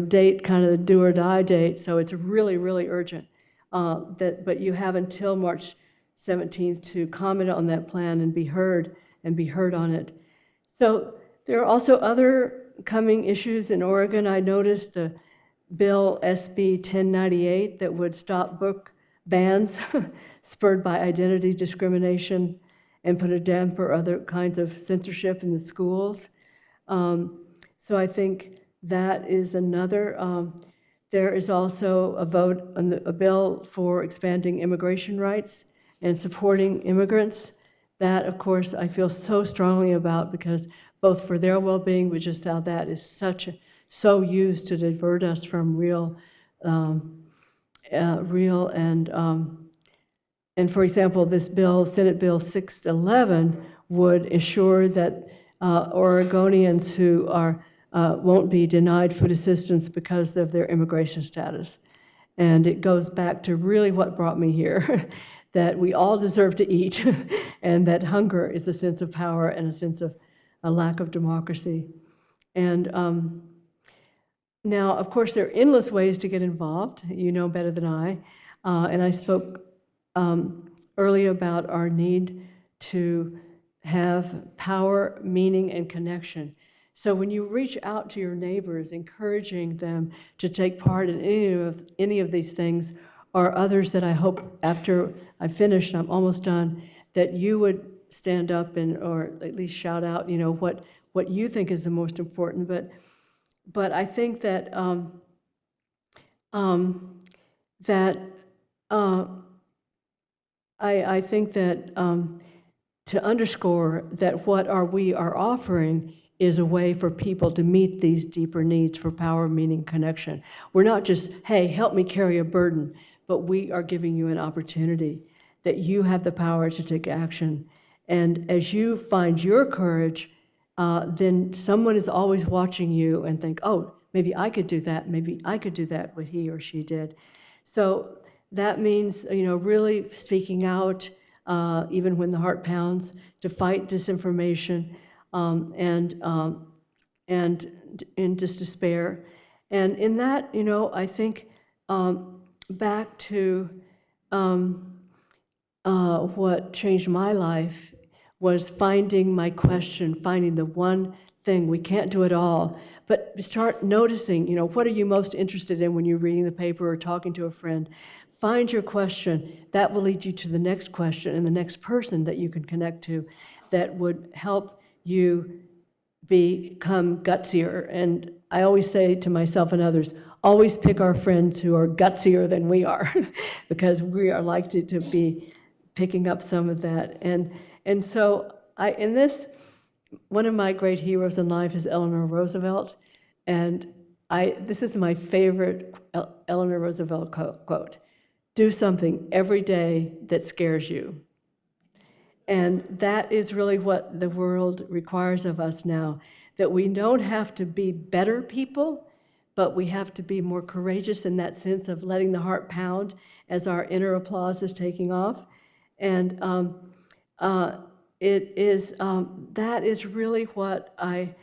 date, kind of the do or die date, so it's really, really urgent. But you have until March 17th to comment on that plan and be heard on it. So there are also other coming issues in Oregon. I noticed the bill SB 1098 that would stop book bans spurred by identity discrimination and put a damper other kinds of censorship in the schools. So I think that is another. There is also a vote on a bill for expanding immigration rights and supporting immigrants. That, of course, I feel so strongly about, because both for their well-being, but just how that is so used to divert us from real and for example, this bill, Senate Bill 611, would ensure that Oregonians who won't be denied food assistance because of their immigration status. And it goes back to really what brought me here, that we all deserve to eat, and that hunger is a sense of power and a sense of a lack of democracy. And now, of course, there are endless ways to get involved. You know better than I. And I spoke earlier about our need to have power, meaning, and connection. So when you reach out to your neighbors, encouraging them to take part in any of these things, or others that I hope after I finish, I'm almost done, that you would stand up or at least shout out, what you think is the most important. But I think that I think that to underscore that what we are offering is a way for people to meet these deeper needs for power, meaning, connection. We're not just, hey, help me carry a burden, but we are giving you an opportunity that you have the power to take action. And as you find your courage, then someone is always watching you and think, oh, maybe I could do that, maybe I could do that, what he or she did. So that means, really speaking out, even when the heart pounds, to fight disinformation and in just despair. And in that, I think back to what changed my life was finding my question, finding the one thing. We can't do it all, but start noticing, what are you most interested in when you're reading the paper or talking to a friend? Find your question. That will lead you to the next question and the next person that you can connect to that would help you become gutsier. And I always say to myself and others, always pick our friends who are gutsier than we are, because we are likely to be picking up some of that. And so one of my great heroes in life is Eleanor Roosevelt, and this is my favorite Eleanor Roosevelt quote: "Do something every day that scares you." And that is really what the world requires of us now, that we don't have to be better people, but we have to be more courageous in that sense of letting the heart pound as our inner applause is taking off. And that is really what I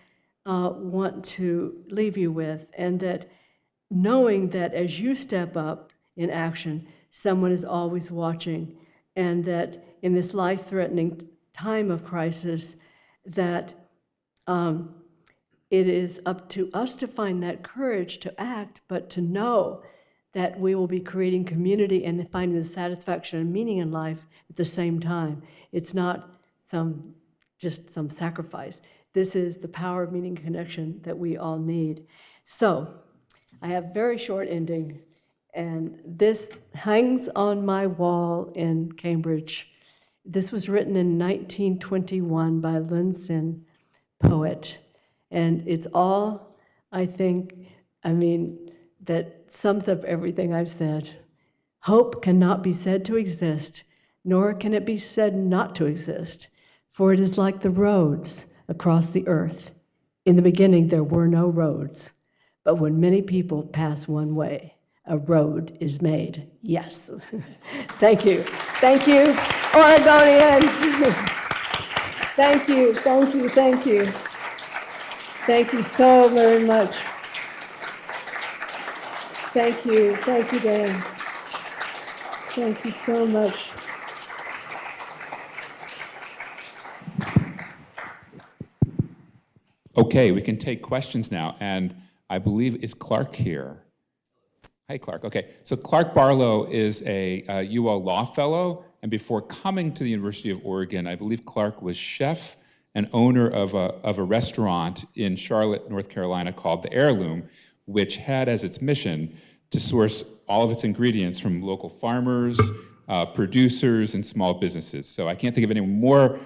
want to leave you with, and that knowing that as you step up in action, someone is always watching, and that in this life-threatening time of crisis, that it is up to us to find that courage to act, but to know that we will be creating community and finding the satisfaction and meaning in life at the same time. It's not just some sacrifice. This is the power of meaning and connection that we all need. So I have a very short ending, and this hangs on my wall in Cambridge. This was written in 1921 by Lun Sin, poet, and it's all, that sums up everything I've said. Hope cannot be said to exist, nor can it be said not to exist, for it is like the roads across the earth. In the beginning, there were no roads, but when many people pass one way, a road is made. Yes. Thank you. Thank you, Oregonians. Thank you, thank you, thank you. Thank you so very much. Thank you, Dan. Thank you so much. Okay, we can take questions now, and I believe, is Clark here? Hi, Clark. Okay, so Clark Barlow is a UL Law Fellow, and before coming to the University of Oregon, I believe Clark was chef and owner of a restaurant in Charlotte, North Carolina called The Heirloom, which had as its mission to source all of its ingredients from local farmers, producers, and small businesses. So I can't think of anyone more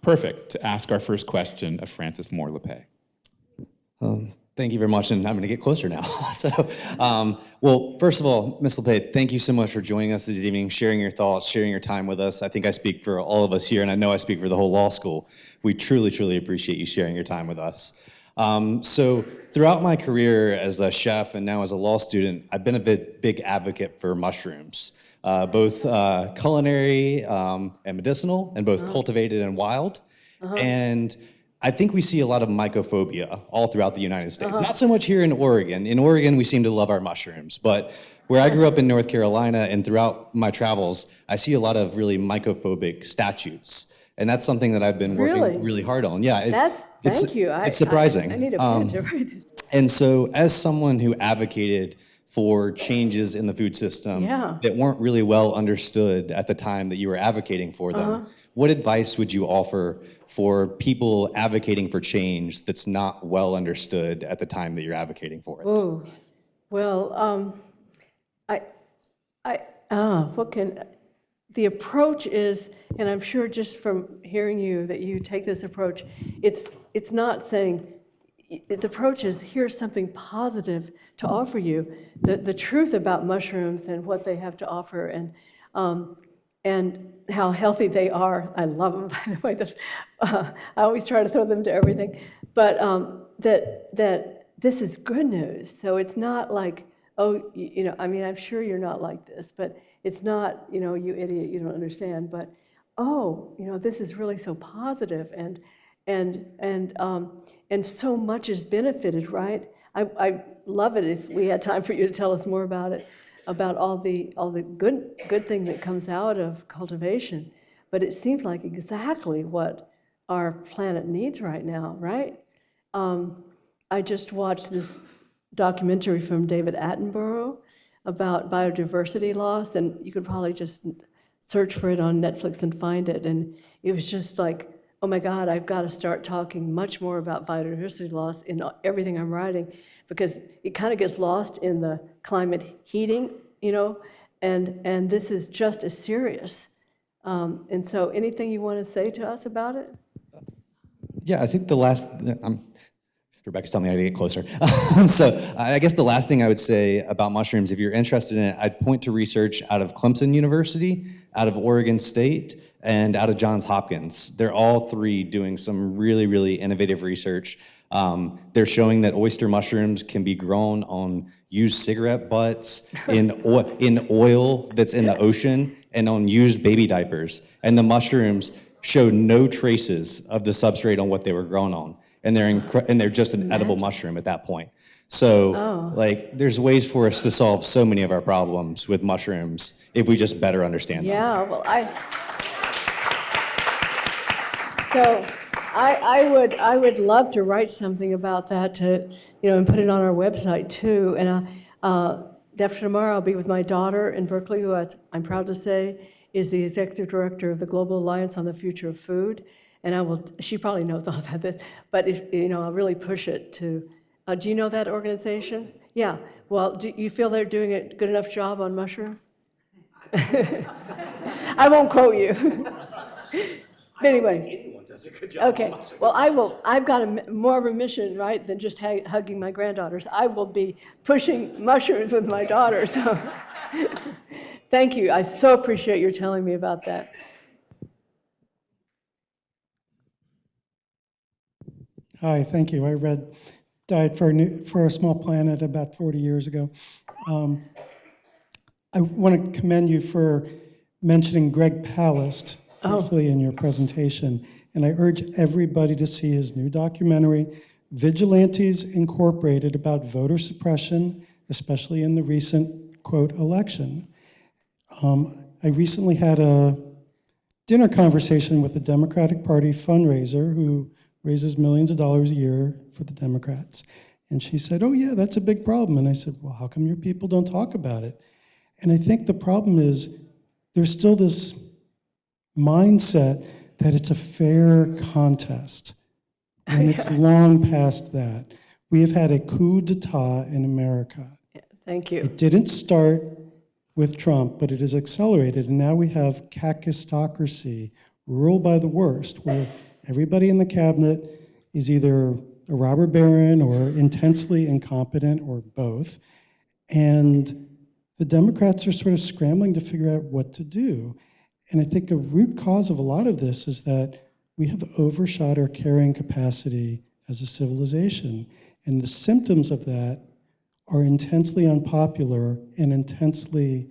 perfect to ask our first question of Frances Moore Lappé. Thank you very much, and I'm going to get closer now. Well, first of all, Ms. Lappé, thank you so much for joining us this evening, sharing your thoughts, sharing your time with us. I think I speak for all of us here, and I know I speak for the whole law school. We truly, truly appreciate you sharing your time with us. So throughout my career as a chef and now as a law student, I've been a big advocate for mushrooms, both culinary and medicinal, and both cultivated and wild. And I think we see a lot of mycophobia all throughout the United States. Not so much here in Oregon. In Oregon, we seem to love our mushrooms. But where I grew up in North Carolina and throughout my travels, I see a lot of really mycophobic statutes. And that's something that I've been working really hard on. Yeah, thank you. It's surprising. I need a pen to write this. And so as someone who advocated for changes in the food system that weren't really well understood at the time that you were advocating for them, what advice would you offer for people advocating for change that's not well understood at the time that you're advocating for it? Oh, well, the approach is, and I'm sure just from hearing you that you take this approach, it's not saying, the approach is, here's something positive to offer you, the truth about mushrooms and what they have to offer, and how healthy they are. I love them, by the way. I always try to throw them to everything. But that this is good news. So it's not like, oh, I mean, I'm sure you're not like this, but it's not, you idiot, you don't understand. But oh, this is really so positive, and so much is benefited, right? I love it if we had time for you to tell us more about it, about all the good thing that comes out of cultivation. But it seems like exactly what our planet needs right now, right? I just watched this documentary from David Attenborough about biodiversity loss, and you could probably just search for it on Netflix and find it. And it was just like, oh my God, I've got to start talking much more about biodiversity loss in everything I'm writing, because it kind of gets lost in the climate heating, and this is just as serious. And so anything you want to say to us about it? Yeah, I think the last, Rebecca's telling me I need to get closer. So I guess the last thing I would say about mushrooms, if you're interested in it, I'd point to research out of Clemson University, out of Oregon State, and out of Johns Hopkins. They're all three doing some really, really innovative research. They're showing that oyster mushrooms can be grown on used cigarette butts, in oil that's in the ocean, and on used baby diapers. And the mushrooms show no traces of the substrate on what they were grown on. And they're just an edible mushroom at that point. So, there's ways for us to solve so many of our problems with mushrooms if we just better understand them. Yeah, well, I would love to write something about that and put it on our website too. And after tomorrow, I'll be with my daughter in Berkeley, who I'm proud to say is the executive director of the Global Alliance on the Future of Food. And she probably knows all about this, but I'll really push it to, do you know that organization? Yeah, well, do you feel they're doing a good enough job on mushrooms? I won't quote you. But anyway. Anyone does a good job. Okay, well, I've got more of a mission, right, than just hugging my granddaughters. I will be pushing mushrooms with my daughter, so thank you. I so appreciate your telling me about that. Hi, thank you. I read Diet for a Small Planet about 40 years ago. I want to commend you for mentioning Greg Palast briefly in your presentation, and I urge everybody to see his new documentary, Vigilantes Incorporated, about voter suppression, especially in the recent, quote, election. I recently had a dinner conversation with a Democratic Party fundraiser who raises millions of dollars a year for the Democrats. And she said, oh yeah, that's a big problem. And I said, well, how come your people don't talk about it? And I think the problem is there's still this mindset that it's a fair contest. And it's long past that. We have had a coup d'etat in America. Yeah, thank you. It didn't start with Trump, but it has accelerated. And now we have kakistocracy, rule by the worst, where everybody in the cabinet is either a robber baron or intensely incompetent or both. And the Democrats are sort of scrambling to figure out what to do. And I think a root cause of a lot of this is that we have overshot our carrying capacity as a civilization. And the symptoms of that are intensely unpopular and intensely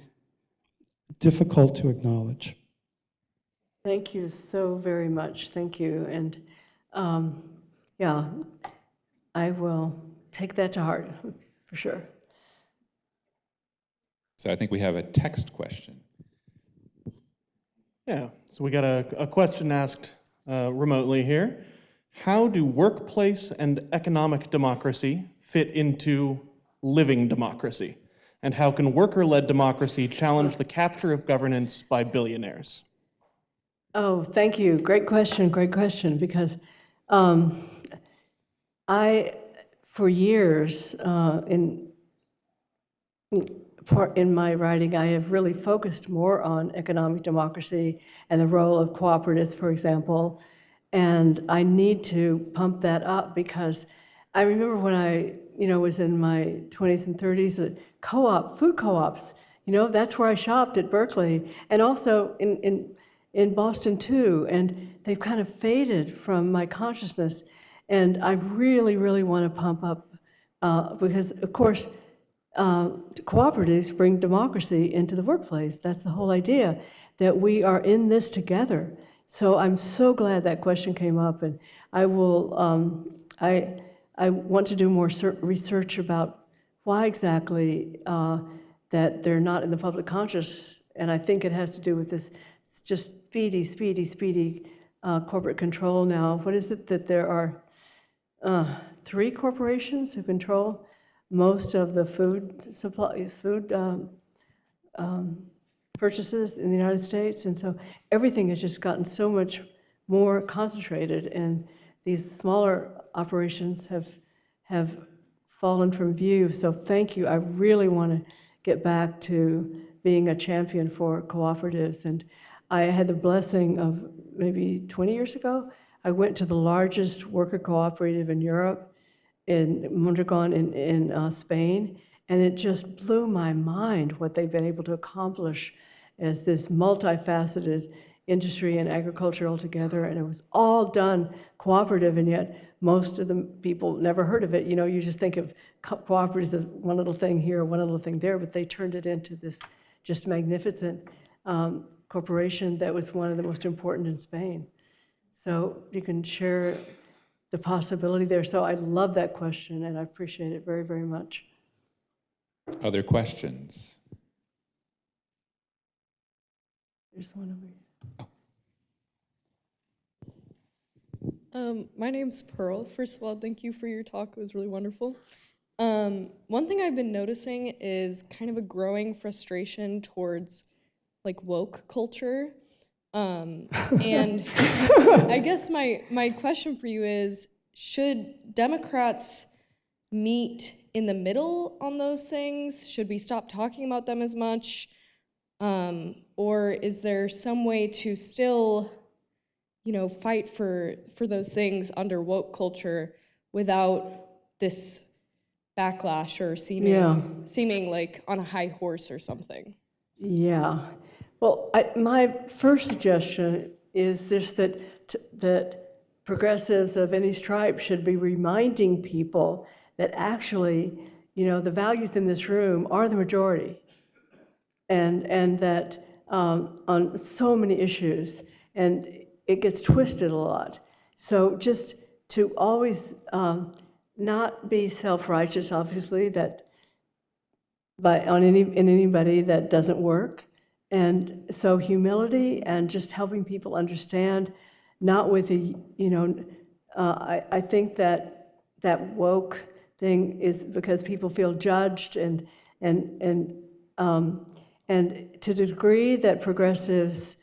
difficult to acknowledge. Thank you so very much. Thank you. And yeah, I will take that to heart for sure. So I think we have a text question. Yeah, so we got a question asked remotely here. How do workplace and economic democracy fit into living democracy? And how can worker-led democracy challenge the capture of governance by billionaires? Oh, thank you. Great question, because for years, in my writing, I have really focused more on economic democracy and the role of cooperatives, for example, and I need to pump that up because I remember when I was in my 20s and 30s, food co-ops, that's where I shopped at Berkeley, and also in Boston too, and they've kind of faded from my consciousness. And I really, really want to pump up because, of course, cooperatives bring democracy into the workplace. That's the whole idea, that we are in this together. So I'm so glad that question came up, and I will, I want to do more research about why exactly that they're not in the public conscious, and I think it has to do with this just speedy corporate control now. What is it that there are 3 corporations who control most of the food supply, purchases in the United States, and so everything has just gotten so much more concentrated, and these smaller operations have fallen from view. So thank you. I really want to get back to being a champion for cooperatives, and I had the blessing of maybe 20 years ago. I went to the largest worker cooperative in Europe, in Mondragon in Spain, and it just blew my mind what they've been able to accomplish as this multifaceted industry and agriculture altogether, and it was all done cooperative, and yet most of the people never heard of it. You know, you just think of cooperatives as one little thing here, one little thing there, but they turned it into this just magnificent corporation that was one of the most important in Spain. So you can share the possibility there. So I love that question, and I appreciate it very, very much. Other questions? There's one over here. My name's Pearl. First of all, thank you for your talk. It was really wonderful. One thing I've been noticing is kind of a growing frustration towards like woke culture. And I guess my question for you is, should Democrats meet in the middle on those things? Should we stop talking about them as much? Or is there some way to still, you know, fight for those things under woke culture without this backlash or seeming like on a high horse or something? Yeah. Well, my first suggestion is just that progressives of any stripe should be reminding people that actually, you know, the values in this room are the majority, and that on so many issues, and it gets twisted a lot. So just to always not be self-righteous, obviously, that in anybody that doesn't work. And so humility and just helping people understand, not with a, you know, I think that woke thing is because people feel judged, and to the degree that progressives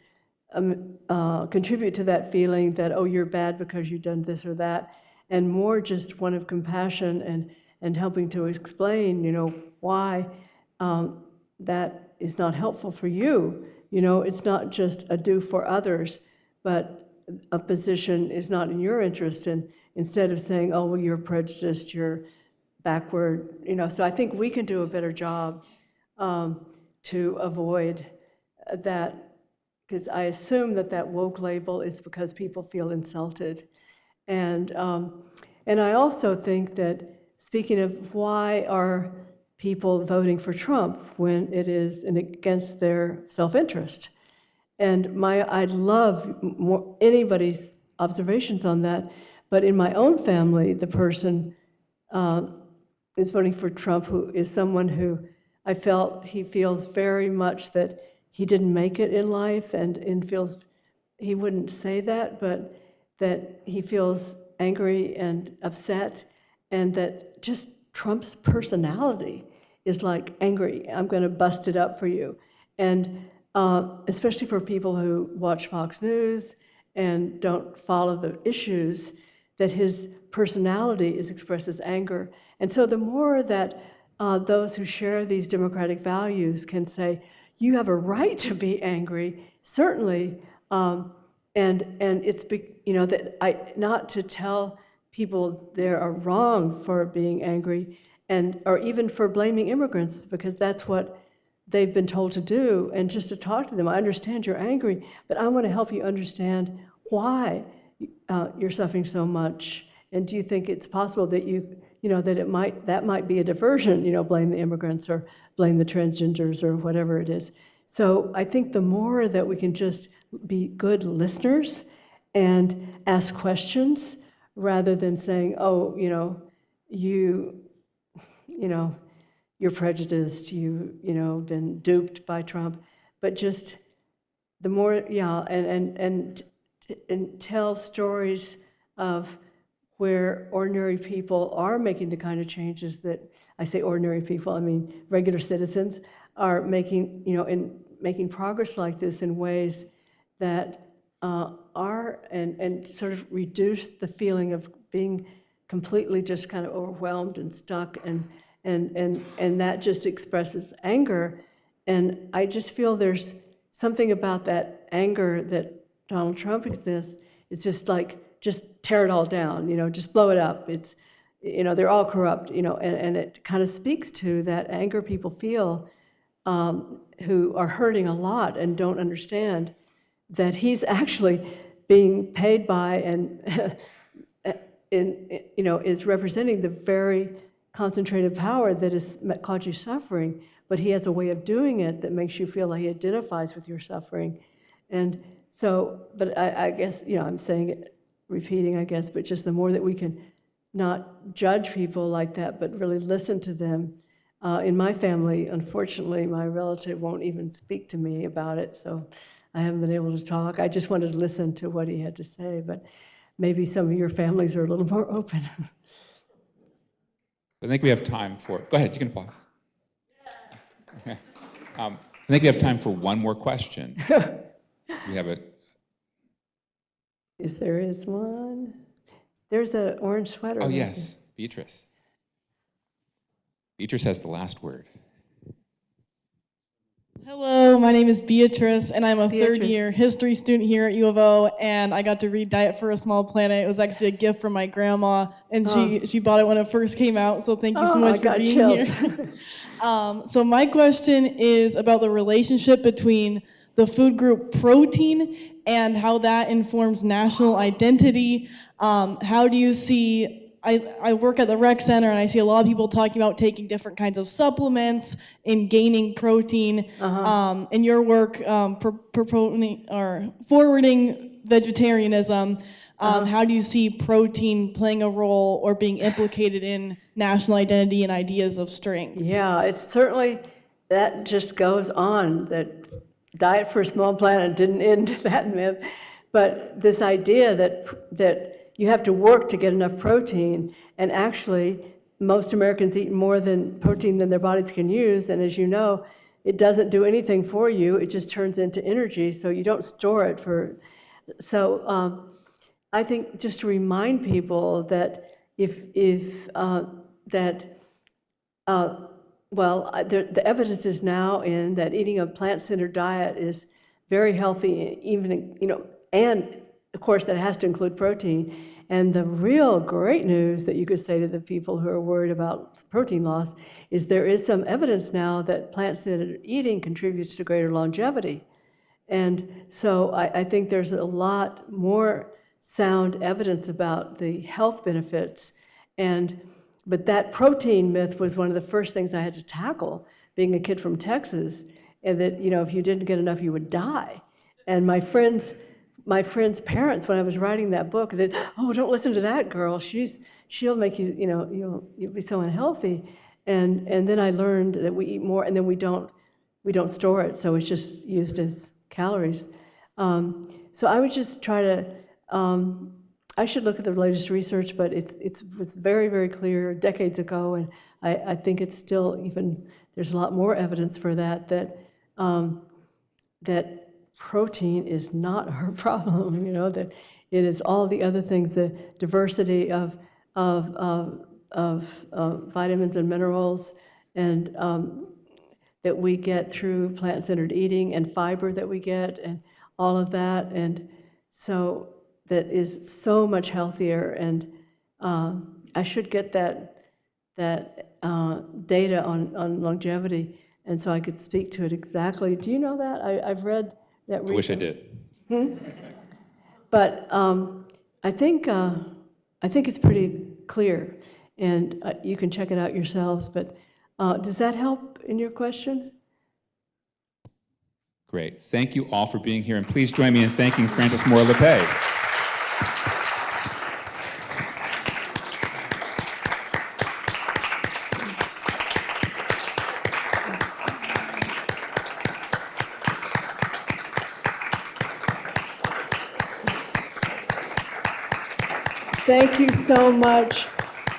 contribute to that feeling that, oh, you're bad because you've done this or that, and more just one of compassion and helping to explain, you know, why that is not helpful for you. You know, it's not just a do for others, but a position is not in your interest. And instead of saying, oh, well, you're prejudiced, you're backward, you know. So I think we can do a better job to avoid that, because I assume that woke label is because people feel insulted. And I also think that, speaking of why are people voting for Trump when it is against their self-interest, and I'd love anybody's observations on that. But in my own family, the person is voting for Trump who is someone who I felt he feels very much that he didn't make it in life, and feels, he wouldn't say that, but that he feels angry and upset, and that just Trump's personality is like angry. I'm going to bust it up for you. And especially for people who watch Fox News and don't follow the issues, that his personality is expressed as anger. And so the more that those who share these democratic values can say, you have a right to be angry, certainly, and it's, you know, that not to tell people they are wrong for being angry, or even for blaming immigrants, because that's what they've been told to do, and just to talk to them. I understand you're angry, but I want to help you understand why you're suffering so much, and do you think it's possible that you that that might be a diversion, blame the immigrants or blame the transgenders or whatever it is. So I think the more that we can just be good listeners and ask questions rather than saying, oh, you're prejudiced, been duped by Trump, but just the more, and tell stories of where ordinary people are making the kind of changes that, I say ordinary people, I mean regular citizens, are making, making progress like this in ways that are, and sort of reduce the feeling of being completely just kind of overwhelmed and stuck, and that just expresses anger. And I just feel there's something about that anger that Donald Trump exists. It's just like, just tear it all down, just blow it up. It's, they're all corrupt, and it kind of speaks to that anger people feel who are hurting a lot and don't understand that he's actually being paid by and is representing the very concentrated power that has caused you suffering, but he has a way of doing it that makes you feel like he identifies with your suffering. And so, but I guess, I'm saying it, repeating, I guess, but just the more that we can not judge people like that, but really listen to them. In my family, unfortunately, my relative won't even speak to me about it, so I haven't been able to talk. I just wanted to listen to what he had to say, but maybe some of your families are a little more open. I think we have time for, go ahead, you can pause. I think we have time for one more question. We have a... If there is one. There's an orange sweater. Oh, yes, Beatrice. Beatrice has the last word. Hello, my name is Beatrice, and I'm a third-year history student here at U of O, and I got to read Diet for a Small Planet. It was actually a gift from my grandma, and she bought it when it first came out, so thank you so much for being here. So my question is about the relationship between the food group protein and how that informs national identity. How do you see, I work at the rec center and I see a lot of people talking about taking different kinds of supplements and gaining protein. In your work forwarding vegetarianism, how do you see protein playing a role or being implicated in national identity and ideas of strength? Yeah, it's certainly, that just goes on, that Diet for a Small Planet didn't end that myth, but this idea that you have to work to get enough protein, and actually most Americans eat more protein than their bodies can use, and as you know, it doesn't do anything for you, it just turns into energy, so you don't store it for, so I think just to remind people that the evidence is now in that eating a plant-centered diet is very healthy, even, and of course that has to include protein. And the real great news that you could say to the people who are worried about protein loss is there is some evidence now that plant-centered eating contributes to greater longevity. And so I think there's a lot more sound evidence about the health benefits. But that protein myth was one of the first things I had to tackle, being a kid from Texas, and that, if you didn't get enough, you would die. And my friends' parents, when I was writing that book, that, oh, don't listen to that girl. She'll make you, you'll be so unhealthy. And then I learned that we eat more, and then we don't store it, so it's just used as calories. So I would just try to. I should look at the latest research, but it was very, very clear decades ago, and I think it's still there's a lot more evidence for that protein is not our problem, that it is all the other things, the diversity of vitamins and minerals, and that we get through plant-centered eating, and fiber that we get, and all of that, and so that is so much healthier, and I should get that data on longevity, and so I could speak to it exactly. Do you know that? I've read that recently. I wish I did. But I think it's pretty clear, and you can check it out yourselves. But does that help in your question? Great. Thank you all for being here, and please join me in thanking Frances Moore Lappé. Thank you so much.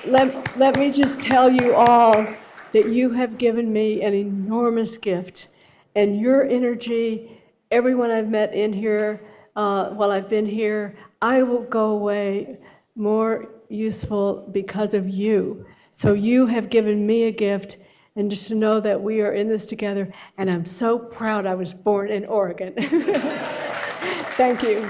Let me just tell you all that you have given me an enormous gift, and your energy, everyone I've met in here while I've been here, I will go away more useful because of you. So you have given me a gift, and just to know that we are in this together, and I'm so proud I was born in Oregon. Thank you.